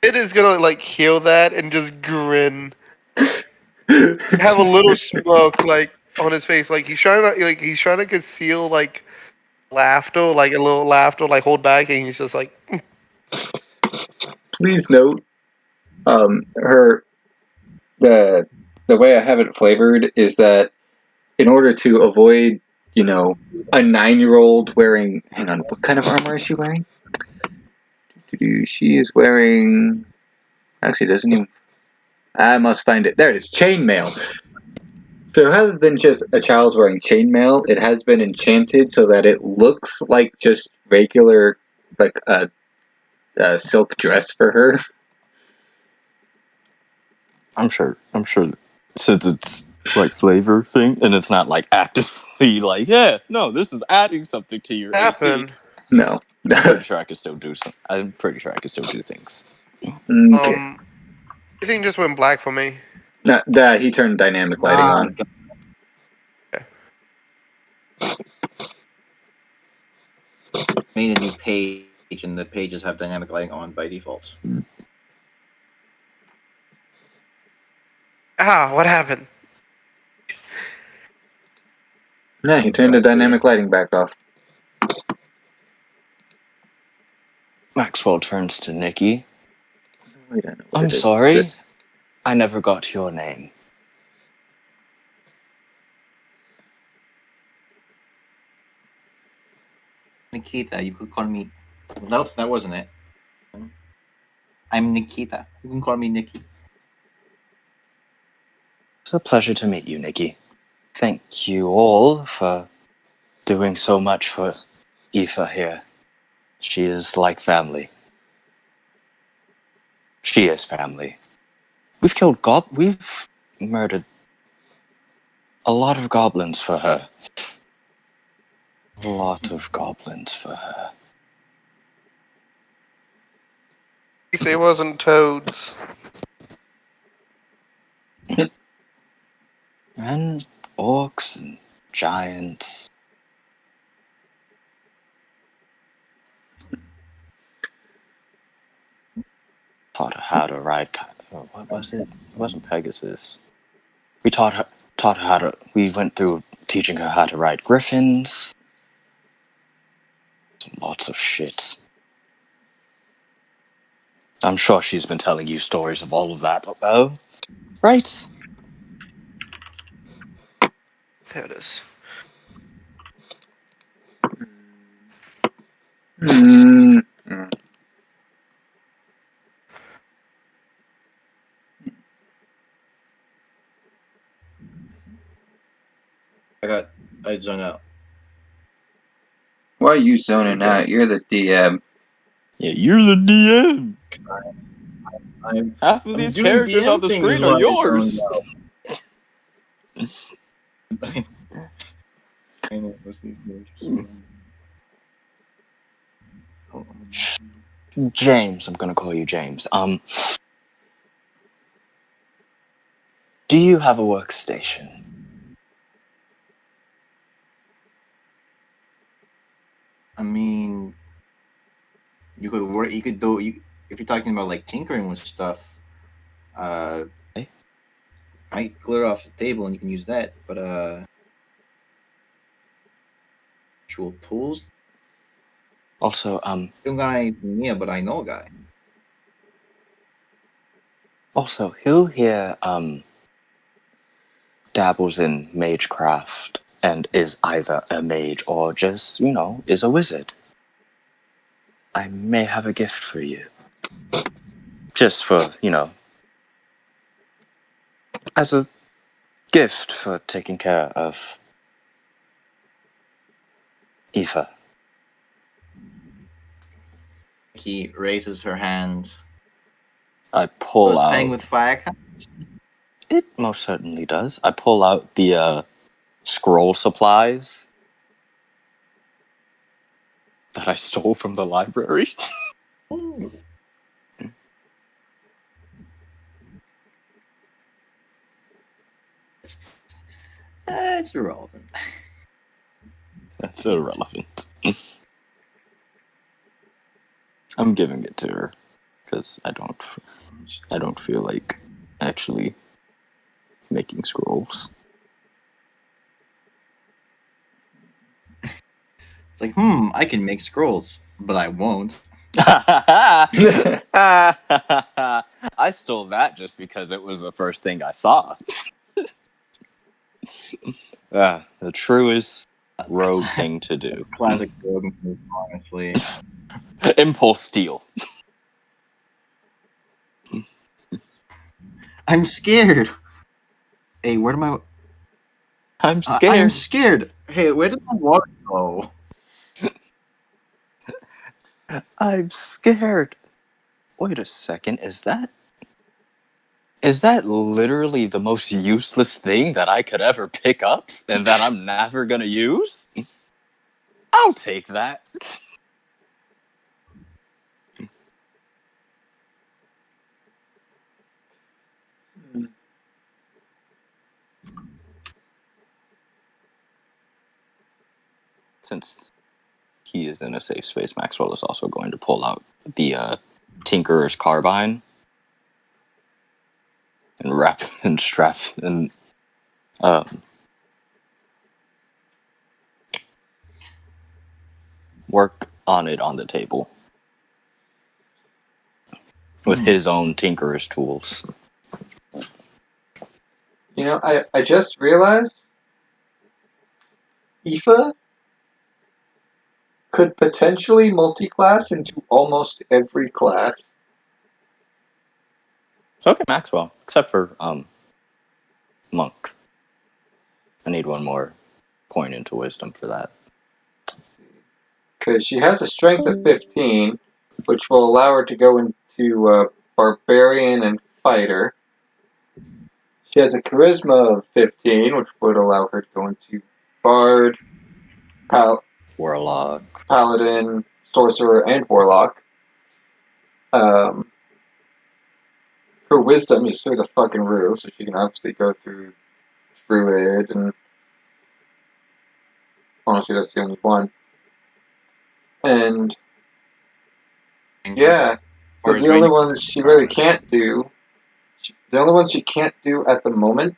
Jid is gonna like hear that and just grin. Have a little smirk like on his face, like he's trying to conceal like laughter, like a little laughter, like hold back, and he's just like, Please note, her the way I have it flavored is that in order to avoid, a 9-year-old wearing. Hang on, what kind of armor is she wearing? She is wearing. Actually, doesn't even. I must find it. There it is. Chainmail. So rather than just a child wearing chainmail, it has been enchanted so that it looks like just regular, like a silk dress for her. I'm sure since it's like flavor thing and it's not like actively like, yeah, no, this is adding something to your AC. happened. No. I'm pretty sure I could still do things. Okay. Everything just went black for me. That he turned dynamic lighting on. Made a new page, and the pages have dynamic lighting on by default. Ah, what happened? Yeah, he turned the dynamic lighting back off. Maxwell turns to Nikki. Wait, I know what I'm it is. sorry. This. I never got your name. Nikita, you could call me. Nope, that wasn't it. I'm Nikita. You can call me Nikki. It's a pleasure to meet you, Nikki. Thank you all for doing so much for Aoife here. She is like family. She is family. We've murdered a lot of goblins for her. A lot of goblins for her. At least it wasn't toads. And orcs and giants. Taught her how to ride. What was it? It wasn't Pegasus. We taught her how to. We went through teaching her how to ride griffins. Lots of shit. I'm sure she's been telling you stories of all of that. Oh, right. There it is. Hmm. I zoned out. Why are you zoning Okay. out? You're the DM. Yeah, you're the DM. I'm Half of I'm these doing characters on DM the thing is screen are why I zoned yours. out. I know what's these names. James, I'm gonna call you James. Do you have a workstation? I mean, you could work. You could do. If you're talking about like tinkering with stuff, Okay. I clear off the table and you can use that. But actual tools. Also, Don't got anything here, but I know a guy. who here dabbles in magecraft and is either a mage or just, is a wizard? I may have a gift for you. Just for, as a gift for taking care of Aoife. He raises her hand. I I pull was playing out. with fire cats. It most certainly does. I pull out the scroll supplies that I stole from the library. Ooh. It's irrelevant. That's irrelevant. I'm giving it to her because I don't feel like actually making scrolls. It's like, I can make scrolls, but I won't. I stole that just because it was the first thing I saw. The truest rogue thing to That's do. a classic rogue move, honestly. Impulse steal. I'm scared. Hey, where did my? I'm I'm scared. scared. Hey, where did my water go? I'm scared. Wait a second, is that literally the most useless thing that I could ever pick up and that I'm never gonna use? I'll take that. Since he is in a safe space, Maxwell is also going to pull out the Tinkerer's Carbine and wrap and strap and work on it on the table with his own Tinkerer's tools. You know, I just realized Aoife could potentially multi-class into almost every class. So okay, Maxwell, except for Monk. I need one more point into wisdom for that. Because she has a strength of 15, which will allow her to go into barbarian and fighter. She has a charisma of 15, which would allow her to go into bard, Warlock. paladin, sorcerer, and warlock. Her wisdom is through the fucking roof, so she can obviously go through druid, and honestly, that's the only one. And yeah, so Or is the only Ranger ones she really Paladin? can't do, the only ones she can't do at the moment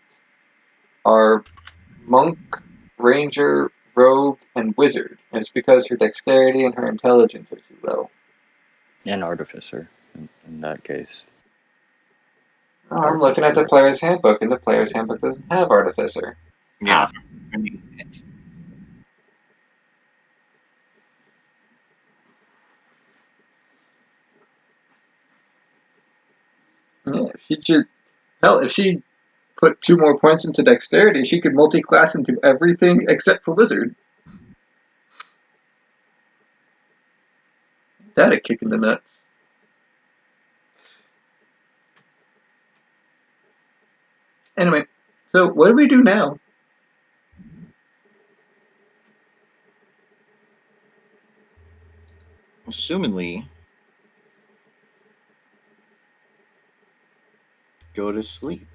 are monk, ranger, rogue, and wizard. And it's because her dexterity and her intelligence are too low. And artificer, in that case. Oh, I'm looking at the player's handbook, and the player's handbook doesn't have artificer. Yeah. Yeah, if she put 2 more points into dexterity, she could multi-class into everything except for wizard. That a kick in the nuts. Anyway, so what do we do now? Assumingly, go to sleep.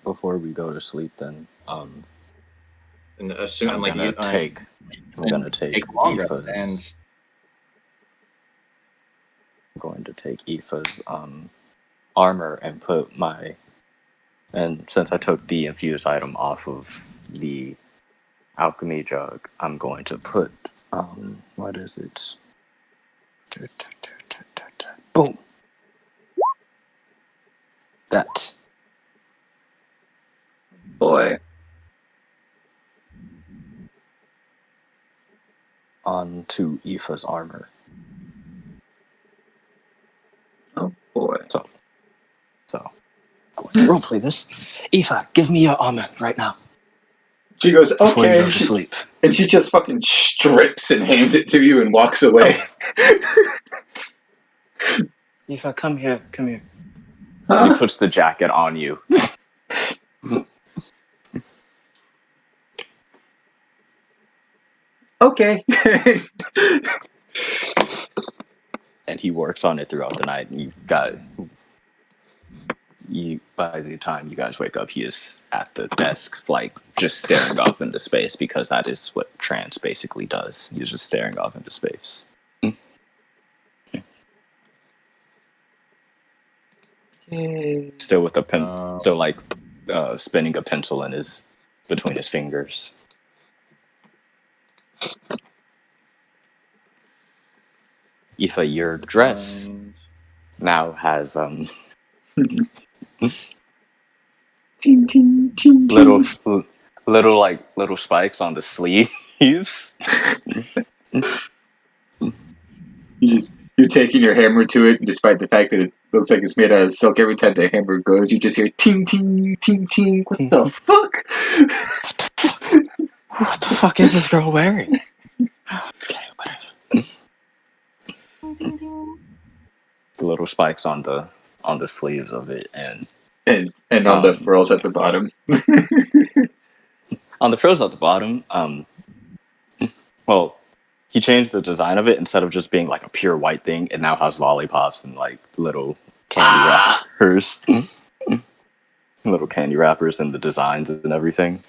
Before we go to sleep, then, And I'm gonna take long rest Aoife's. and I'm going to take Aoife's armor and put my. And since I took the infused item off of the alchemy jug, I'm going to put what is it? Boom. That Boy. onto Aoife's armor. Oh boy. So going to roleplay this. Aoife, give me your armor right now. She goes, Before okay, you go to sleep. and she just fucking strips and hands it to you and walks away. Aoife, come here. And Huh? he puts the jacket on you. Okay. And he works on it throughout the night. And by the time you guys wake up, he is at the desk, like just staring off into space, because that is what trance basically does. He's just staring off into space. Still with a pen, still like spinning a pencil in between his fingers. Aoife, your dress now has Ting, ting, ting, ting. little spikes on the sleeves. You're taking your hammer to it, and despite the fact that it looks like it's made out of silk, every time the hammer goes, you just hear ting, ting, ting, ting. What the fuck? What the fuck is this girl wearing? Okay, whatever. The little spikes on the sleeves of it, and on the frills at the bottom. on the frills at the bottom, well, he changed the design of it. Instead of just being like a pure white thing, it now has lollipops and like little candy wrappers. Little candy wrappers and the designs and everything.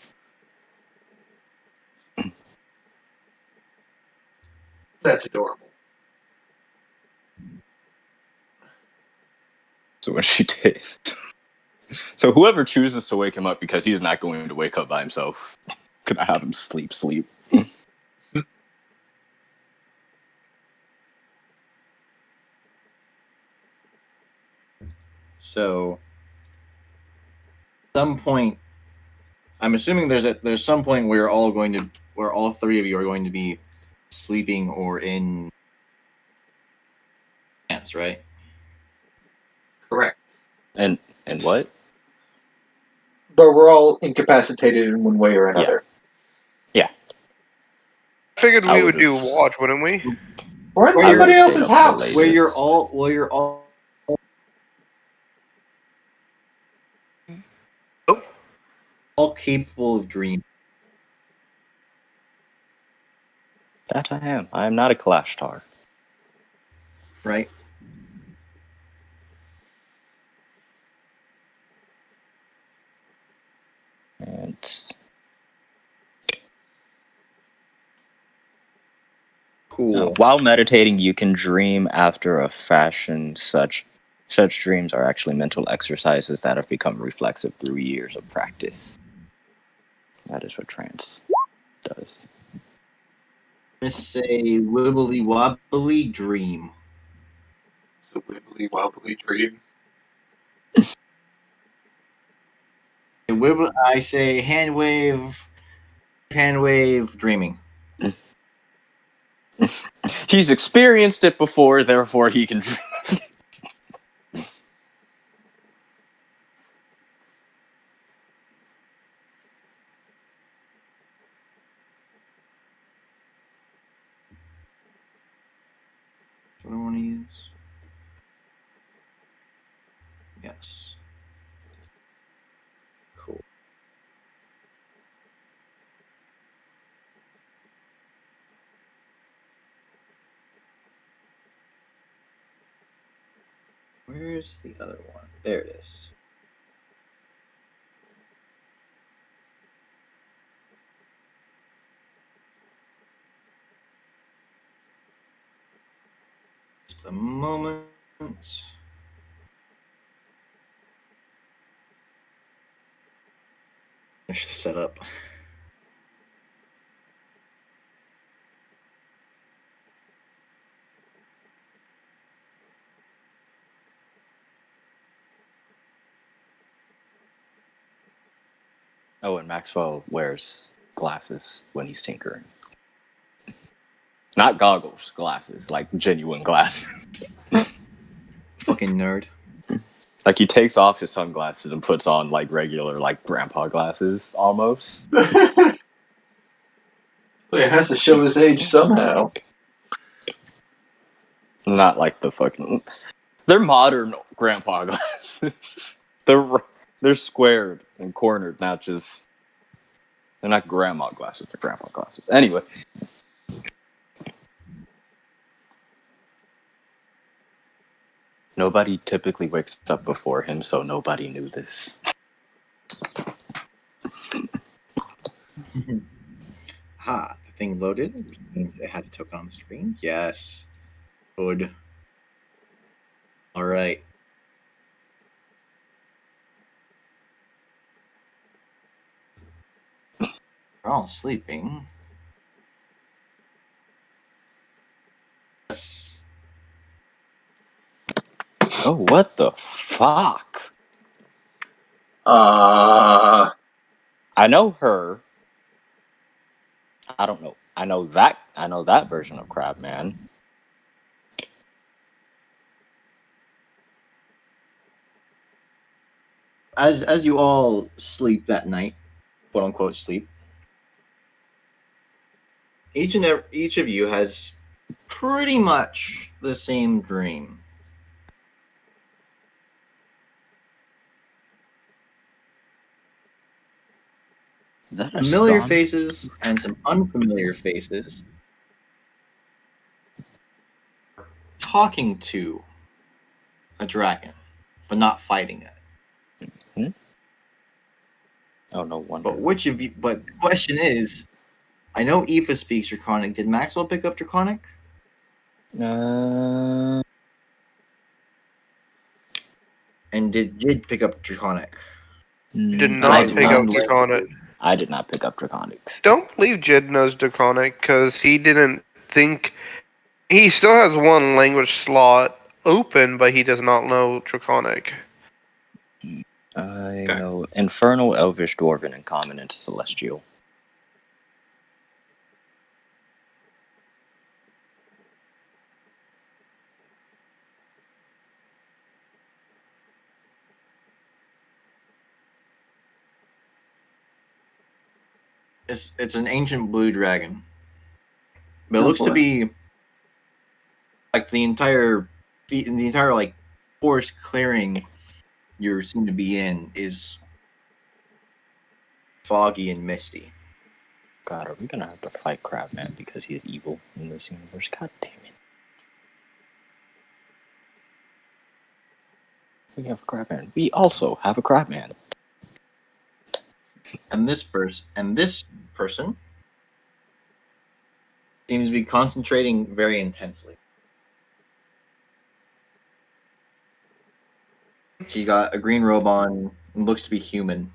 That's adorable. So when she did, so whoever chooses to wake him up, because he's not going to wake up by himself, can I have him sleep? so some point I'm assuming there's some point where all 3 of you are going to be sleeping or in trance, right? Correct. And what? But we're all incapacitated in one way or another. Yeah. I figured we would would've do watch, wouldn't we? We're in Where somebody you're- else's stayed up the house. latest. You're all Oh, all capable of dreaming, That I am. I am not a Clash Tar. right? Cool. While meditating, you can dream after a fashion. Such dreams are actually mental exercises that have become reflexive through years of practice. That is what trance does. Let's say wibbly wobbly dream. It's a wibbly wobbly dream. I say hand wave dreaming. He's experienced it before, therefore he can dream. What do I want to use? Yes. Cool. Where's the other one? There it is. Just a moment. Finish the setup. Oh, and Maxwell wears glasses when he's tinkering. Not goggles, glasses, like genuine glasses. Fucking nerd. Like he takes off his sunglasses and puts on like regular, like grandpa glasses, almost. But it has to show his age somehow. Not like the fucking. They're modern grandpa glasses. They're squared and cornered, not just. They're not grandma glasses. They're grandpa glasses. Anyway. Nobody typically wakes up before him, so nobody knew this. Ha, the thing loaded, which means it has a token on the screen. Yes. Good. Alright. We're all sleeping. Yes. Oh, what the fuck? Uh, I know her. I don't know. I know that version of Crabman. As you all sleep that night, quote unquote sleep, each of you has pretty much the same dream. Is that a Familiar song? faces and some unfamiliar faces talking to a dragon, but not fighting it. Hmm? Oh, no wonder. But which of you? But the question is, I know Aoife speaks Draconic. Did Maxwell pick up Draconic? And did Jid pick up Draconic? Did I not did pick not. up Draconic. I did not pick up Draconic. Don't believe Jid knows Draconic because he didn't think. He still has one language slot open, but he does not know Draconic. I know Infernal, Elvish, Dwarven, and Common, and Celestial. It's an ancient blue dragon, but it Oh, looks to boy. be like the entire like forest clearing you seem to be in is foggy and misty. God, are we gonna have to fight Crabman because he is evil in this universe? God damn it. We have a Crabman. We also have a Crabman. And this person Seems to be concentrating very intensely. She's got a green robe on and looks to be human.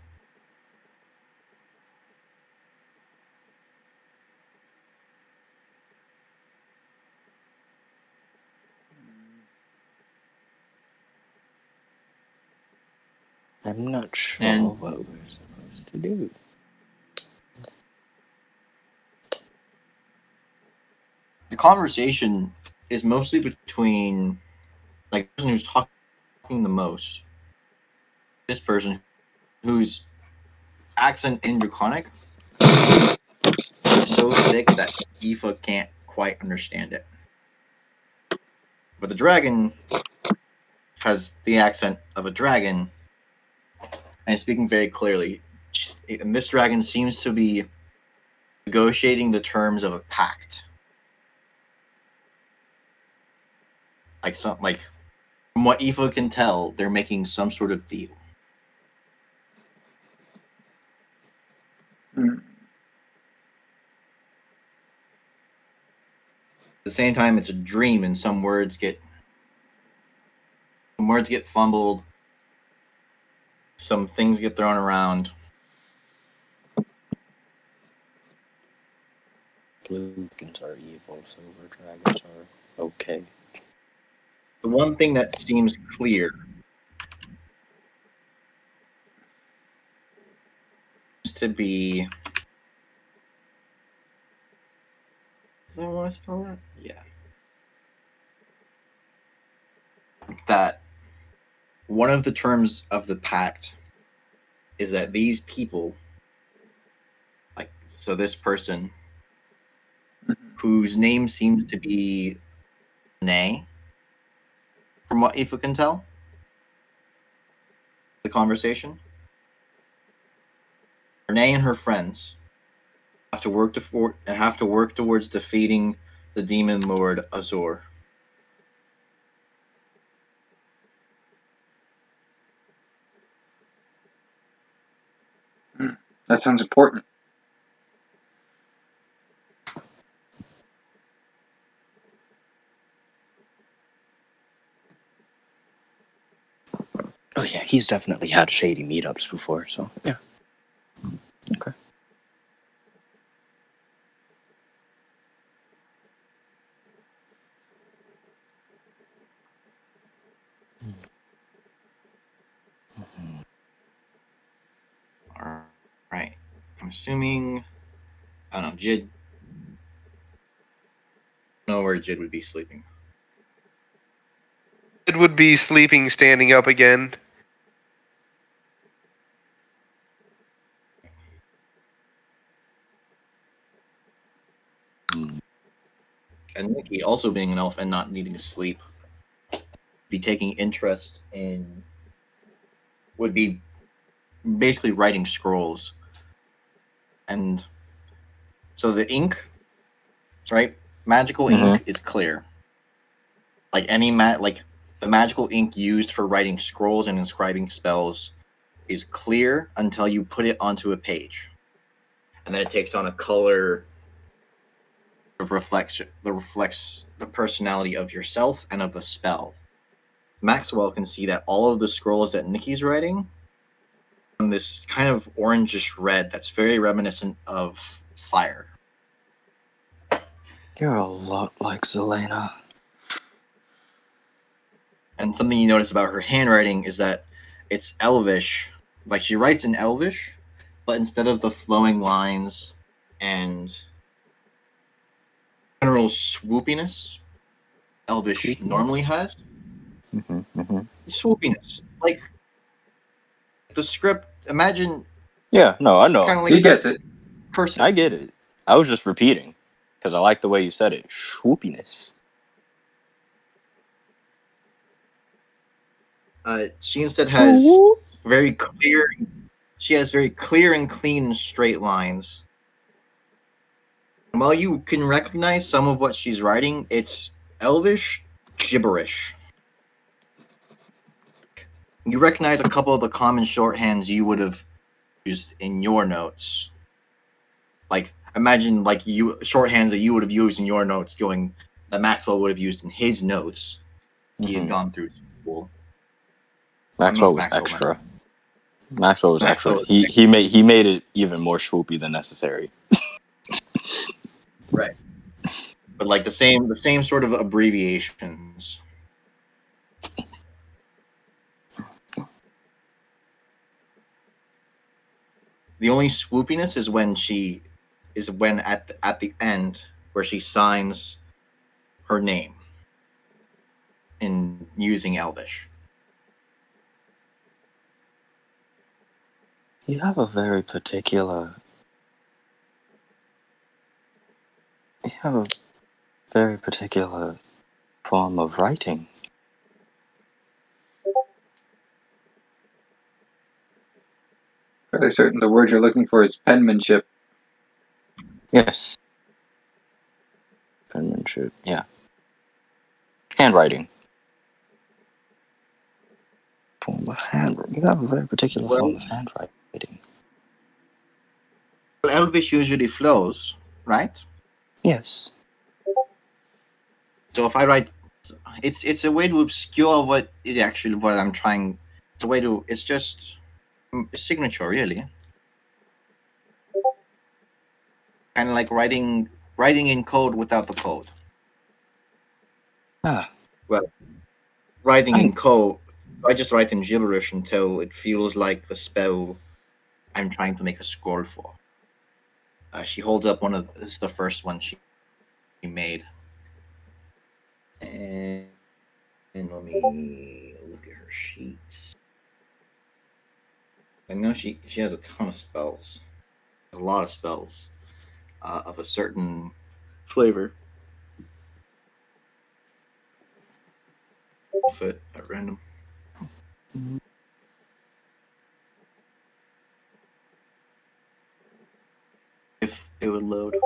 I'm not sure And- what we're supposed to do. The conversation is mostly between like the person who's talking the most. This person whose accent in Draconic is so thick that Aoife can't quite understand it. But the dragon has the accent of a dragon and is speaking very clearly. And this dragon seems to be negotiating the terms of a pact. Like from what Aoife can tell, they're making some sort of deal. Hmm. At the same time, it's a dream, and some words get fumbled, some things get thrown around. Blue dragons are evil, silver dragons are okay. The one thing that seems clear is to be. Is that what I spell that? Yeah. That one of the terms of the pact is that these people, so this person, whose name seems to be Nay, from what Aoife can tell, the conversation, Renee and her friends have to work towards defeating the demon lord Azor. That sounds important. Oh yeah, he's definitely had shady meetups before, so yeah. Okay. All right. I'm assuming. I don't know. Jid. I don't know where Jid would be sleeping. It would be sleeping, standing up again. And Nikki, also being an elf and not needing to sleep, be taking interest in. Would be basically writing scrolls. And so the ink, right? Magical ink is clear. Like the magical ink used for writing scrolls and inscribing spells is clear until you put it onto a page. And then it takes on a color that reflects the personality of yourself and of the spell. Maxwell can see that all of the scrolls that Nikki's writing on this kind of orangish red that's very reminiscent of fire. You're a lot like Zelena. And something you notice about her handwriting is that it's Elvish. Like she writes in Elvish, but instead of the flowing lines and general swoopiness Elvish normally has, swoopiness. Like the script, imagine Yeah, no, I know. kind of like He gets it. cursive. I get it. I was just repeating because I like the way you said it. Swoopiness. She instead has very clear. She has very clear and clean and straight lines. And while you can recognize some of what she's writing, it's Elvish gibberish. You recognize a couple of the common shorthands you would have used in your notes, like imagine like you shorthands that you would have used in your notes, going that Maxwell would have used in his notes. He had gone through school. Maxwell was extra. Maxwell was Maxwell extra. was He made it even more swoopy than necessary. right, but like the same sort of abbreviations. The only swoopiness is when at the end where she signs her name in using Elvish. You have a very particular. You have a very particular form of writing. Fairly certain the word you're looking for is penmanship. Yes. Penmanship. Yeah. Handwriting. Form of handwriting. You have a very particular form of handwriting. Well, Elvish usually flows, right? Yes. So if I write, it's a way to obscure what I'm trying. It's a way to. It's just a signature, really. Kind of like writing in code without the code. Ah. Well, writing in code. I just write in gibberish until it feels like the spell I'm trying to make a scroll for. She holds up this is the first one she made, and let me look at her sheets. I know she has a ton of spells, a lot of spells of a certain flavor. Fit at random. If it would load.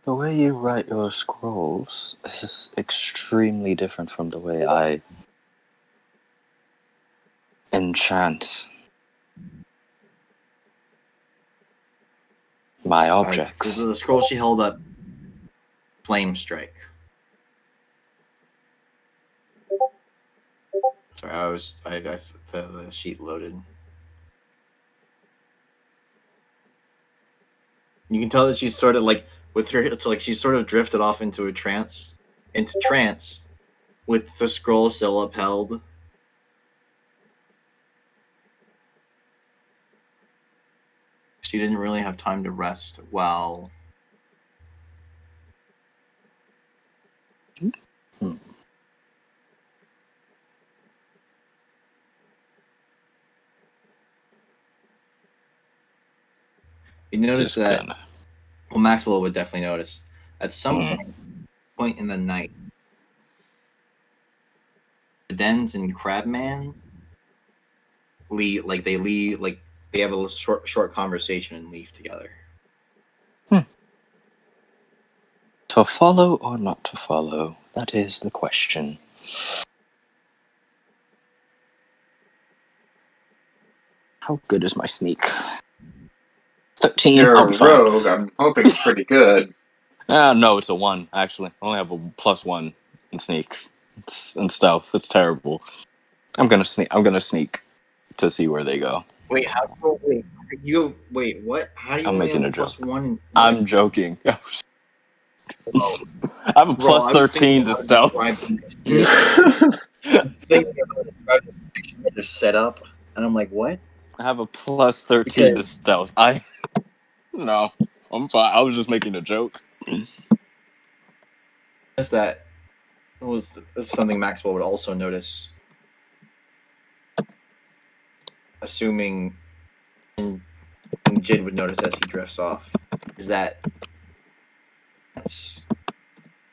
The way you write your scrolls is extremely different from the way I enchant my objects. The scroll she held up, Flame Strike. Sorry, the sheet loaded. You can tell that she's sort of like with her. It's like she's sort of drifted off into trance, with the scroll still upheld. She didn't really have time to rest while. Hmm. You notice that. Gonna... Well, Maxwell would definitely notice. At some point in the night, Dens and Crabman leave. They have a short conversation and leave together. To follow or not to follow? That is the question. How good is my sneak? 13. You're I'll a be fine. rogue. I'm hoping it's pretty good. No, it's a 1, actually. I only have a +1 in sneak. In stealth. It's terrible. I'm gonna sneak to see where they go. Wait, what? How do you I'm only making have a a joke. +1? I'm joking. I have a Bro, I was thinking +13 to how to stealth. describe thinking how to describe the setup, and I'm like, what? I have a +13 to Because stealth. No, I'm fine. I was just making a joke. that that's something Maxwell would also notice, assuming and Jid would notice as he drifts off, is that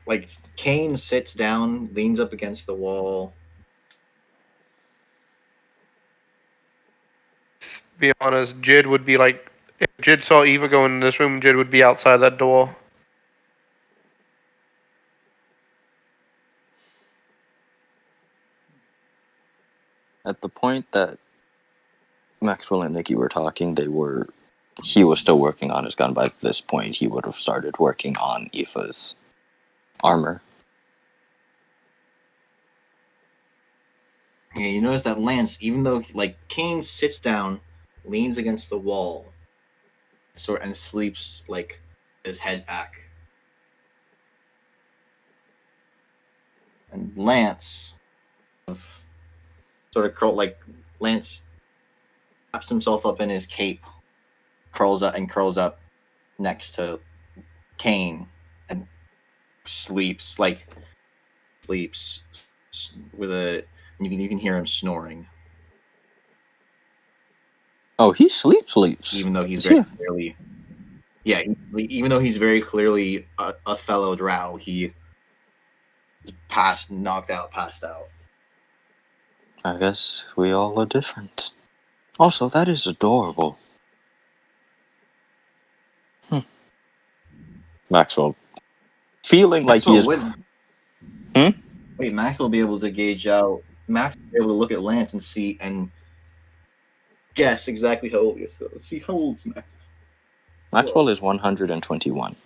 like Kane sits down, leans up against the wall. Be honest, Jid would be like, if Jid saw Eva go in this room, Jid would be outside that door. At the point that Maxwell and Nikki were talking, he was still working on his gun. By this point, he would have started working on Aoife's armor. Yeah, you notice that Lance, even though like Kane sits down, leans against the wall, and sleeps like his head back, and Lance, sort of Lance, wraps himself up in his cape, curls up next to Kane, and sleeps with a. You can hear him snoring. Oh, he sleeps. Even though he's very clearly, even though he's very clearly a fellow drow, he is passed out. I guess we all are different. Also, that is adorable. Maxwell, feeling like he is. Max will be able to gauge out. Max will be able to look at Lance and see and guess exactly how old he is. So let's see how old is Max. Maxwell is 121.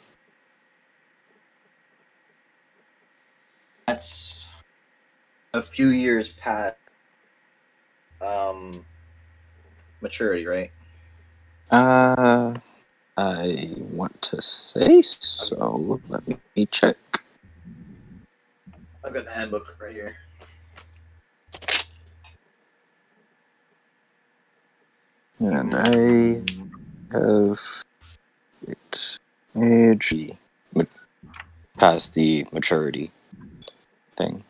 That's a few years past maturity, right? I want to say so. Let me check. I've got the handbook right here. And I have it age past the maturity thing.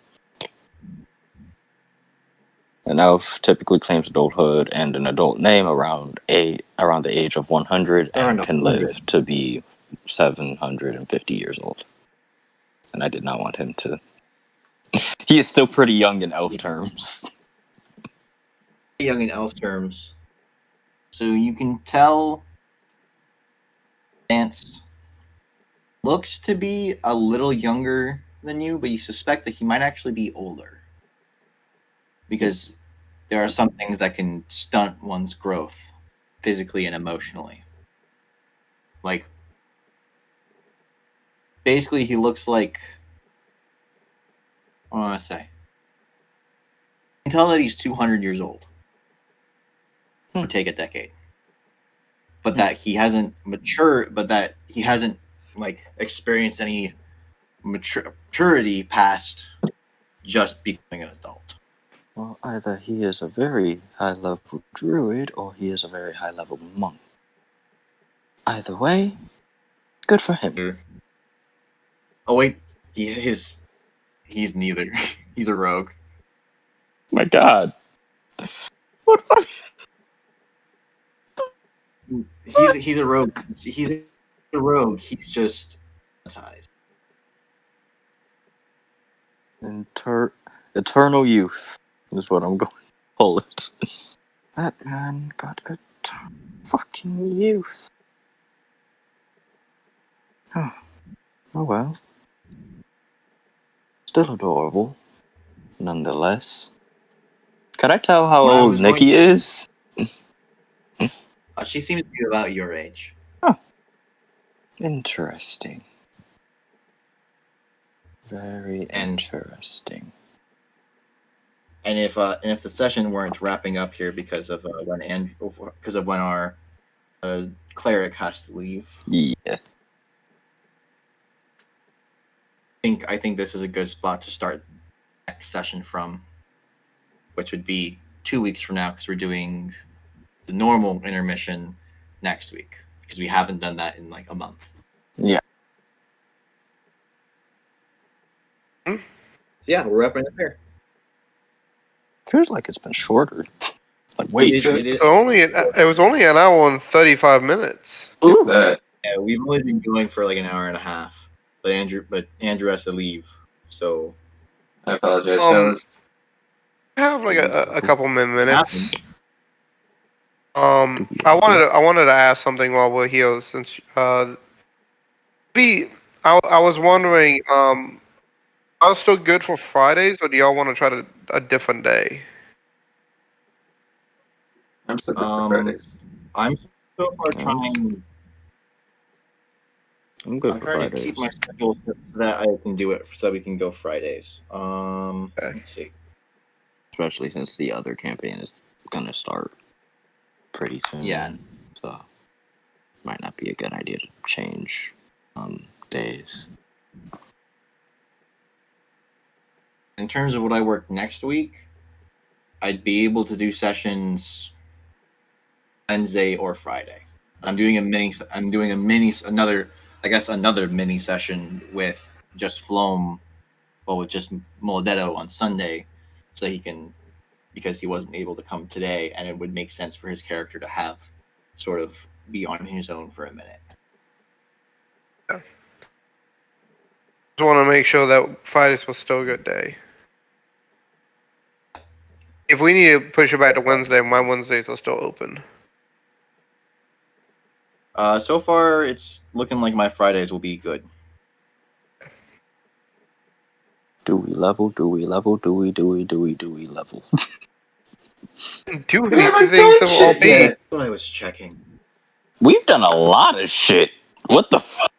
An elf typically claims adulthood and an adult name around the age of 100 and can live to be 750 years old. And I did not want him to. He is still pretty young in elf terms. Young in elf terms. So you can tell Lance looks to be a little younger than you, but you suspect that he might actually be older. Because there are some things that can stunt one's growth physically and emotionally. Like, basically, he looks like. What do I want to say? You can tell that he's 200 years old. It would take a decade. But that he hasn't matured, experienced any maturity past just becoming an adult. Well, either he is a very high-level druid or he is a very high-level monk. Either way, good for him. Oh wait, he's neither. He's a rogue. My God, what fuck? He's a rogue. He's a rogue. He's just traumatized. Eternal youth is what I'm going to call it. That man got fucking youth. Oh well. Still adorable, nonetheless. Can I tell how old Nikki is? She seems to be about your age. Oh, interesting. Very interesting. And if the session weren't wrapping up here because of when our cleric has to leave, yeah, I think this is a good spot to start the next session from, which would be 2 weeks from now because we're doing the normal intermission next week because we haven't done that in like a month. Yeah. Yeah, we're wrapping up here. Feels like it's been shorter. Like wait, it was only an hour and 35 minutes. Yeah, we've only been going for like an hour and a half. but Andrew has to leave. So I apologize, fellas. I have like a couple minutes. Do we I all? wanted to ask something while we're here, since I was wondering, I was still good for Fridays, or do y'all want to try a different day? I'm still good for Fridays. I'm so far I'm trying. I'm good I'm for trying to Fridays. keep my schedule so that I can do it, so we can go Fridays. Okay. Let's see. Especially since the other campaign is gonna start pretty soon. Yeah. So might not be a good idea to change days. In terms of what I work next week, I'd be able to do sessions Wednesday or Friday. I'm doing a mini. Another mini session with just Floam, well, with just Moledetto on Sunday, so he can, because he wasn't able to come today, and it would make sense for his character to have sort of be on his own for a minute. Just want to make sure that Fridays was still a good day. If we need to push it back to Wednesday, my Wednesdays are still open. So far, it's looking like my Fridays will be good. Do we level? Do we level? Do we level? Do We haven't anything done so shit albeit. yet. That's what I was checking. We've done a lot of shit. What the fuck?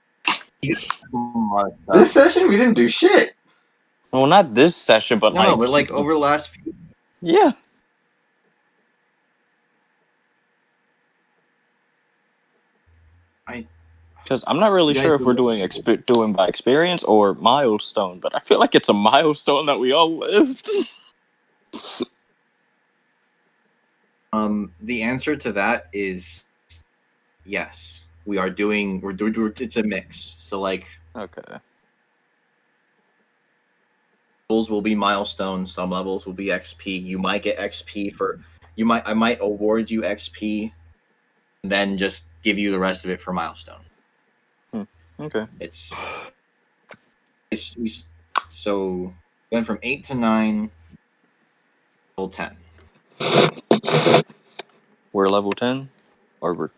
This session, we didn't do shit. Well, not this session, but No, but like over the last few. yeah. Because I'm not really You guys sure if we're do- doing by experience or milestone, but I feel like it's a milestone that we all lived. The answer to that is yes. We are doing. We're doing. It's a mix. So like, Okay. levels will be milestones. Some levels will be XP. You might get XP for. You might. I might award you XP, and then just give you the rest of it for milestone. Okay. It's we so went from 8 to 9 till 10. We're level 10? Or we're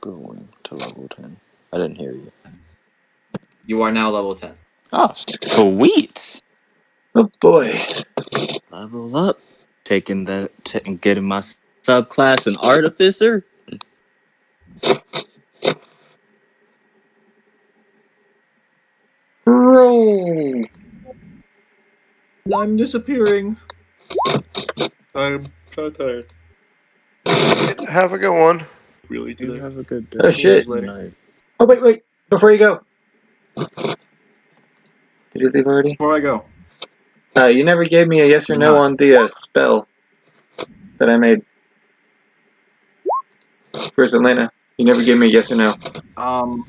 going to level 10? I didn't hear you. You are now level 10. Oh, sweet! Oh boy. Level up. Taking getting my subclass an artificer. Roll. I'm disappearing. I'm so tired. Have a good one. Really You today. have a good day. Oh shit. later. Night. Oh wait. Before you go. Did you leave already? Before I go, You never gave me a yes or no Not. on the spell that I made. Where's Elena? You never gave me a yes or no. um,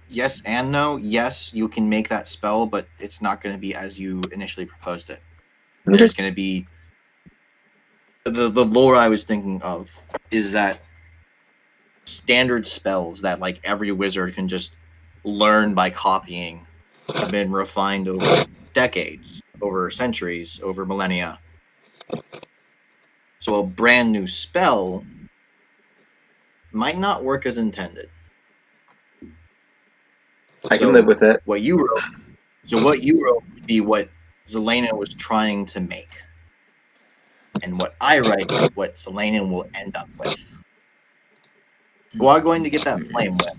yes and no. Yes, you can make that spell, but it's not going to be as you initially proposed it. Okay. There's going to be the lore I was thinking of is that standard spells that like every wizard can just learn by copying have been refined over decades, over centuries, over millennia. So a brand new spell might not work as intended. I can live with it. What you wrote would be what Zelena was trying to make. And what I write is what Zelena will end up with. You are going to get that flame whip,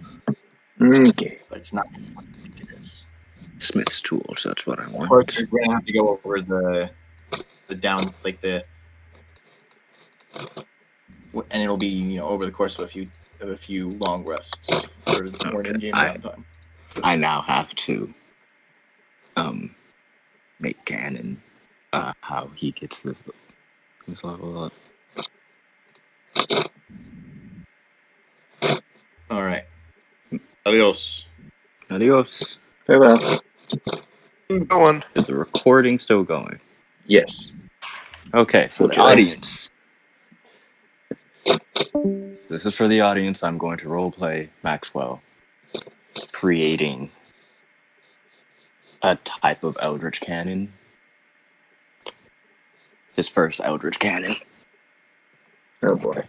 Okay. but it's not what you think it is. Smith's tools, that's what I Of course, want. you're going to have to go over the down, like and it'll be over the course of a few long rests for more Okay. in-game downtime. I now have to make canon how he gets this level up. All right. Adios. Adios. Farewell. Good one. Is the recording still going? Yes. Okay, for the Fortunately. audience. This is for the audience. I'm going to roleplay Maxwell. creating a type of Eldritch Cannon. His first Eldritch Cannon. Oh boy.